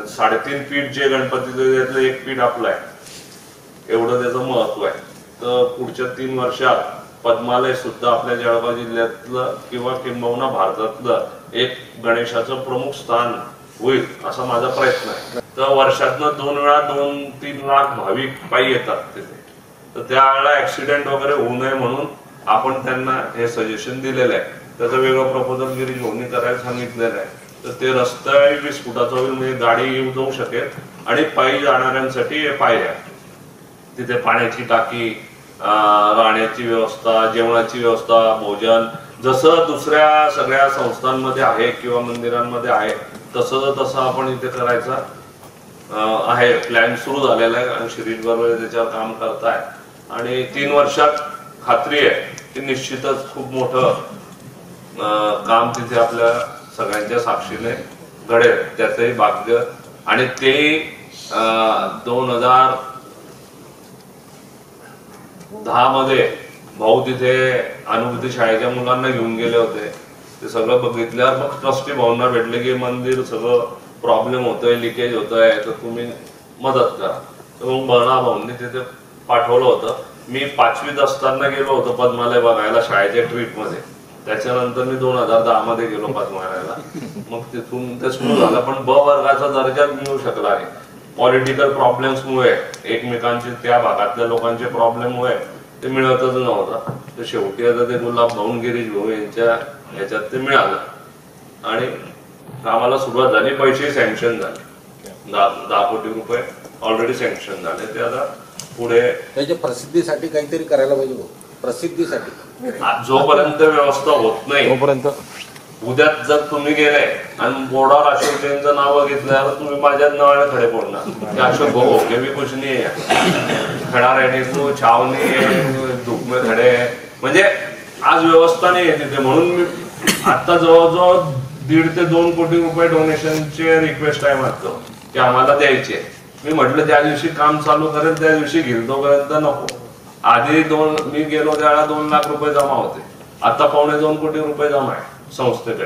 3.5 फीट जे गणपतीचं त्यातलं 1 फीट आपलं आहे एवढं त्याचं महत्व आहे. तर पुढच्या 3 वर्षात पद्मालय सुद्धा आपल्या जळगाव जिल्ह्यातलं किंवा किंबहुना भारतातलं एक गणेशाचं प्रमुख स्थान होईल असा माझा प्रयत्न आहे. तर वर्षातनं 2 वेळा 2-3 लाख भाविक पायी येतात तिथे. तर त्यावेळेला ऍक्सिडेंट वगैरे होऊ नये म्हणून आपण त्यांना हे सजेशन दिलेलं आहे. त्याचं वेगळं प्रपोजल गिरीश भाऊंनी करायला सांगितलेलं आहे. तर ते रस्ता 20 फुटाचा होईल, म्हणजे गाडी येऊ जाऊ शकेल आणि पायी जाणाऱ्यांसाठी पायऱ्या, तिथे पाण्याची टाकी, राहण्याची व्यवस्था, जेवणाची व्यवस्था, भोजन जसं दुसऱ्या सगळ्या संस्थांमध्ये आहे किंवा मंदिरांमध्ये आहे तसं आपण इथे करायचा आहे. प्लॅन सुरू झालेला आहे आणि शिरीष बरोबर त्याच्यावर काम करताय आणि 3 वर्षात खात्री आहे की निश्चितच खूप मोठं काम तिथे आपल्या सगळ्यांच्या साक्षीने घडेल. त्याचंही भाग्य आणि ते 2010 मध्ये भाऊ तिथे अनुभूती शाळेच्या मुलांना घेऊन गेले होते. ते सगळं बघितल्यावर मग ट्रस्टी भाऊंना भेटले की मंदिर सगळं प्रॉब्लेम होतोय, लिकेज होतोय, तर तुम्ही मदत करा. तर मग बळा भाऊंनी तिथे पाठवलं होतं. मी 5वीत असताना गेलो होतो पद्मालय बघायला शाळेच्या ट्रिप मध्ये. त्याच्यानंतर मी 2010 मध्ये गेलो पद्मालयाला. मग तिथून ते सुरू झालं, पण ब वर्गाचा दर्जा मिळू शकला नाही. पॉलिटिकल प्रॉब्लेम्समुळे, एकमेकांचे त्या भागातल्या लोकांचे प्रॉब्लेममुळे ते मिळतच नव्हतं. तर शेवटी आता ते गुलाब भाऊ गिरीश भाऊ यांच्या ह्याच्यात ते मिळालं आणि कामाला सुरुवात झाली. पैसे सँक्शन झाले, 10 कोटी रुपये ऑलरेडी सँक्शन झाले. ते आता पुढे त्याच्या प्रसिद्धीसाठी काहीतरी करायला पाहिजे. प्रसिद्धीसाठी जोपर्यंत व्यवस्था होत नाही तोपर्यंत उद्या जर तुम्ही गेले आणि बोर्डावर अशोक जैनचं नाव घेतल्यावर तुम्ही माझ्याच नावाने खडे पडणार की अशोक भाऊ हे भी कुछ नाही आहे, खडा रहने को छाव नाही आहे, धूप में खडे. म्हणजे आज व्यवस्था नाही आहे तिथे. म्हणून मी आता जवळजवळ 1.5 ते 2 कोटी रुपये डोनेशनचे रिक्वेस्ट आहे मागतो की आम्हाला द्यायचे. मी म्हटलं ज्या दिवशी काम चालू करेल त्या दिवशी घेईल, तोपर्यंत नको. आधी मी गेलो त्यावेळेला 2 लाख रुपये जमा होते. आता 1.25 कोटी रुपये जमा आहे संस्थेकडे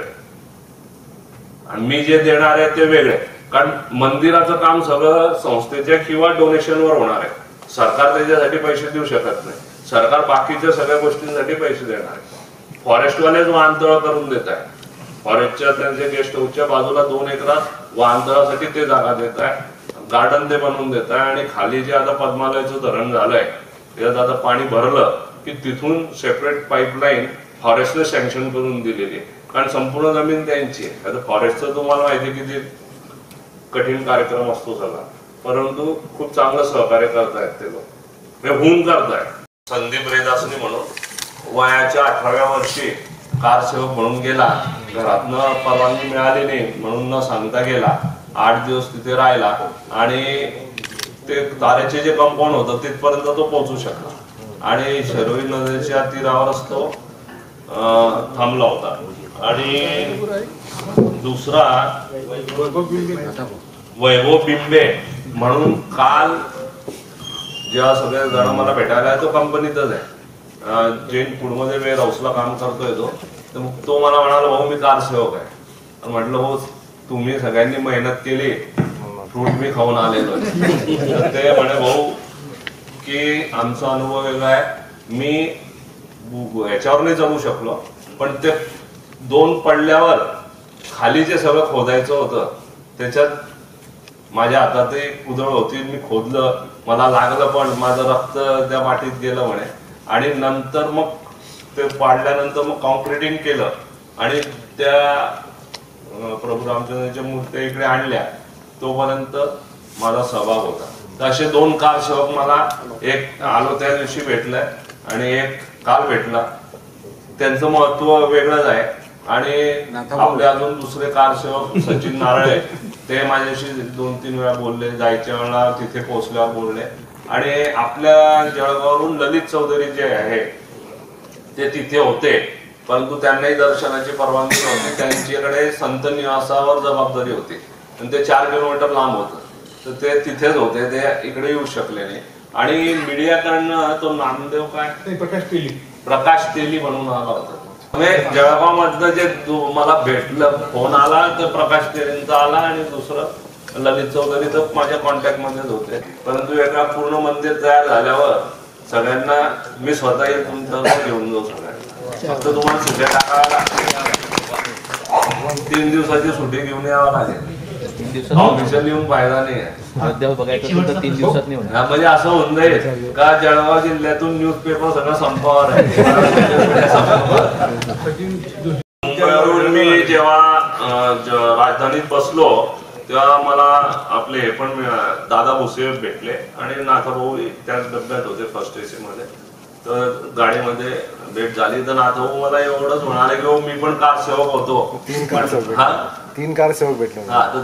आणि मी जे देणार आहे ते वेगळे. कारण मंदिराचं काम सगळं संस्थेच्या किंवा डोनेशनवर होणार आहे. सरकार त्याच्यासाठी पैसे देऊ शकत नाही. सरकार बाकीच्या सगळ्या गोष्टींसाठी पैसे देणार आहे. फॉरेस्टवालेच वाहनतळ करून देत आहे. फॉरेस्टच्या त्यांच्या गेस्ट हाऊसच्या बाजूला 2 एकरात वाहनतळासाठी ते जागा देत आहे, गार्डन ते बनवून देत आहे. आणि खाली जे आता पद्मालयचं धरण झालंय त्यात आता पाणी भरलं की तिथून सेपरेट पाईपलाईन फॉरेस्टने सँक्शन करून दिलेली आहे. कारण संपूर्ण जमीन त्यांची आहे. आता फॉरेस्टचं तुम्हाला माहिती किती कठीण कार्यक्रम असतो सगळा, परंतु खूप चांगलं सहकार्य करतायत ते लोक, हे होऊन करतायत. संदीप रेदासनी म्हणून वयाच्या 18व्या वर्षी कारसेवक म्हणून गेला. घरातनं परवानगी मिळाली नाही म्हणून न सांगता गेला. 8 दिवस तिथे राहिला आणि ते तारेचे जे कंपाऊंड होतं तिथपर्यंत तो पोहोचू शकला आणि शरोई नदीच्या तीरावरच तो थांबला होता. आणि दुसरा वैभव बिंबे म्हणून काल जेव्हा सगळे जण मला भेटायला तो कंपनीतच आहे, जैन फूडमध्ये वेअर हाऊसला काम करतोय तो. तर मग तो मला म्हणाला भाऊ मी कारसेवक आहे. म्हटलं हो तुम्ही सगळ्यांनी मेहनत केली, फ्रूट मी खाऊन आलेलो. ते म्हणे भाऊ की आमचा अनुभव वेगळा आहे. मी ह्याच्यावर नाही चढू शकलो, पण ते 2 पडल्यावर खाली जे सगळं खोदायचं होतं त्याच्यात माझ्या हातात एक कुदळ होती. मी खोदलं, मला लागलं पण माझं रक्त त्या मातीत गेलं म्हणे. आणि नंतर मग ते पाडल्यानंतर मग कॉन्क्रिटिंग केलं आणि त्या प्रभू रामचंद्राच्या मूर्त्या इकडे आणल्या. तोपर्यंत माझा सहभाग होता. तर असे 2 कारसेवक मला, एक आलो त्या दिवशी भेटलाय आणि एक काल भेटला. त्यांचं महत्व वेगळंच आहे. आणि आपले अजून दुसरे कारसेवक सचिन नारळे ते माझ्याशी 2-3 वेळा बोलले. जायच्या वेळेला तिथे पोहोचल्यावर बोलले. आणि आपल्या जळगाववरून ललित चौधरी जे आहे ते तिथे होते, परंतु त्यांनाही दर्शनाची परवानगी नव्हती. त्यांच्याकडे संत निवासावर जबाबदारी होती आणि ते 4 किलोमीटर लांब होतं. तर ते तिथेच होते, ते इकडे येऊ शकले नाही. आणि मीडियाकडनं तो नामदेव काय प्रकाश तेली म्हणून आला होता. जळगाव मधलं जे मला भेटलं, फोन आला तर प्रकाश तेलींचा आला आणि दुसरं ललित चौधरी तर माझ्या कॉन्टॅक्ट मध्येच होते. परंतु एका पूर्ण मंदिर तयार झाल्यावर सगळ्यांना मी स्वतः येईल तुमच्यावर घेऊन जाऊ. सगळ्यांना फक्त तुम्हाला सुट्ट्या टाकाव्या लागतील. 3 दिवसाची सुट्टी घेऊन यावं लागेल. ऑफिशियल येऊन फायदा नाही आहे. 3 दिवसात नाही होणार. म्हणजे असं होऊन जाईल का जळगाव जिल्ह्यातून न्यूजपेपर सगळं संपावर आहे. मुंबईवरून मी जेव्हा राजधानीत बसलो तेव्हा मला आपले हे पण दादा भुसे भेटले आणि नाथाभाऊ त्याच डब्यात होते फर्स्ट एसी मध्ये. तर गाडीमध्ये भेट झाली. तर नाथभाऊ मला एवढंच म्हणाले की मी पण कार सेवक होतो. 3 कार सेवक हा 3 कार सेवक भेटले. हा तर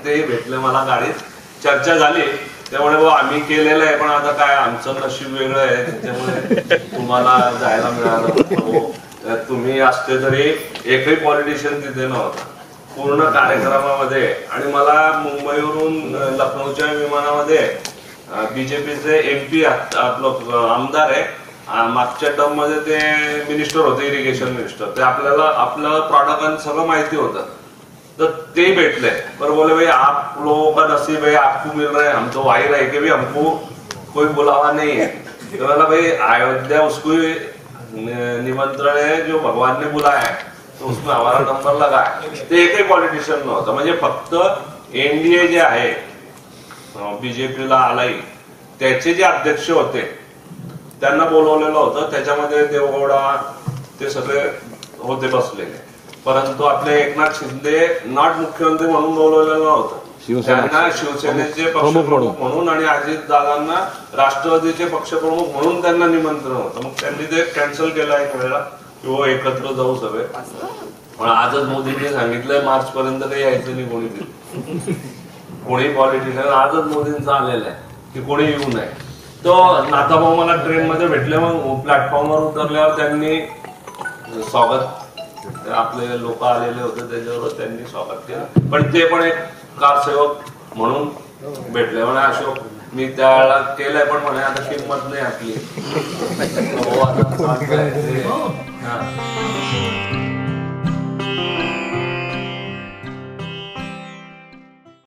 ते भेटले मला गाडीत. चर्चा झाली त्यामुळे आम्ही केलेलं आहे, पण आता काय आमचं नशीब वेगळं आहे त्याच्यामुळे तुम्हाला जायला मिळालं. तुम्ही असते तरी एकही पॉलिटिशियन तिथे नव्हता पूर्ण कार्यक्रमामध्ये. आणि मला मुंबईवरून लखनौच्या विमानामध्ये बीजेपीचे MP आपलं आमदार आहे, मागच्या टर्म मध्ये ते मिनिस्टर होते, इरिगेशन मिनिस्टर. ते आपल्याला आपलं प्रॉडक्ट सगळं माहिती होतं. तर ते भेटले पर बोले भाई आप लोगों का नसीब है, आपको मिल रहा है, हम तो वही रहे कि भी हमको कोई बुलावा नहीं है. तो बोला भाई अयोध्या उसको निमंत्रण है जो भगवान ने बुलाया है, तो उसमें हमारा नंबर लगा है. ते एकही पॉलिटिशियन नव्हतं. म्हणजे फक्त NDA जे आहे बीजेपीला आलाय त्याचे जे अध्यक्ष होते त्यांना बोलवलेलं होतं. त्याच्यामध्ये देवगौडा ते सगळे होते बसलेले. परंतु आपले एकनाथ शिंदे नॉट मुख्यमंत्री म्हणून बोलवलेलं नव्हतं. त्यांना शिवसेनेचे पक्षप्रमुख म्हणून आणि अजितदादांना राष्ट्रवादीचे पक्षप्रमुख म्हणून त्यांना निमंत्रण होतं. मग त्यांनी ते कॅन्सल केलं एक वेळेला किंवा एकत्र जाऊ सगळे. पण आजच मोदींनी सांगितलंय मार्च पर्यंत काही यायचं नाही कोणी कोणी पॉलिटिशियन. आजच मोदींचं आलेलं आहे की कोणी येऊ नये. तो नाथाभाऊ मला ट्रेन मध्ये भेटले. मग प्लॅटफॉर्मवर उतरल्यावर त्यांनी स्वागत, आपले लोक आलेले होते त्याच्यावर त्यांनी स्वागत केलं. पण ते पण एक कारसेवक म्हणून भेटले. म्हणे अशोक मी त्यावेळेला केलंय पण म्हणे आता किंमत नाही आपली. हो आता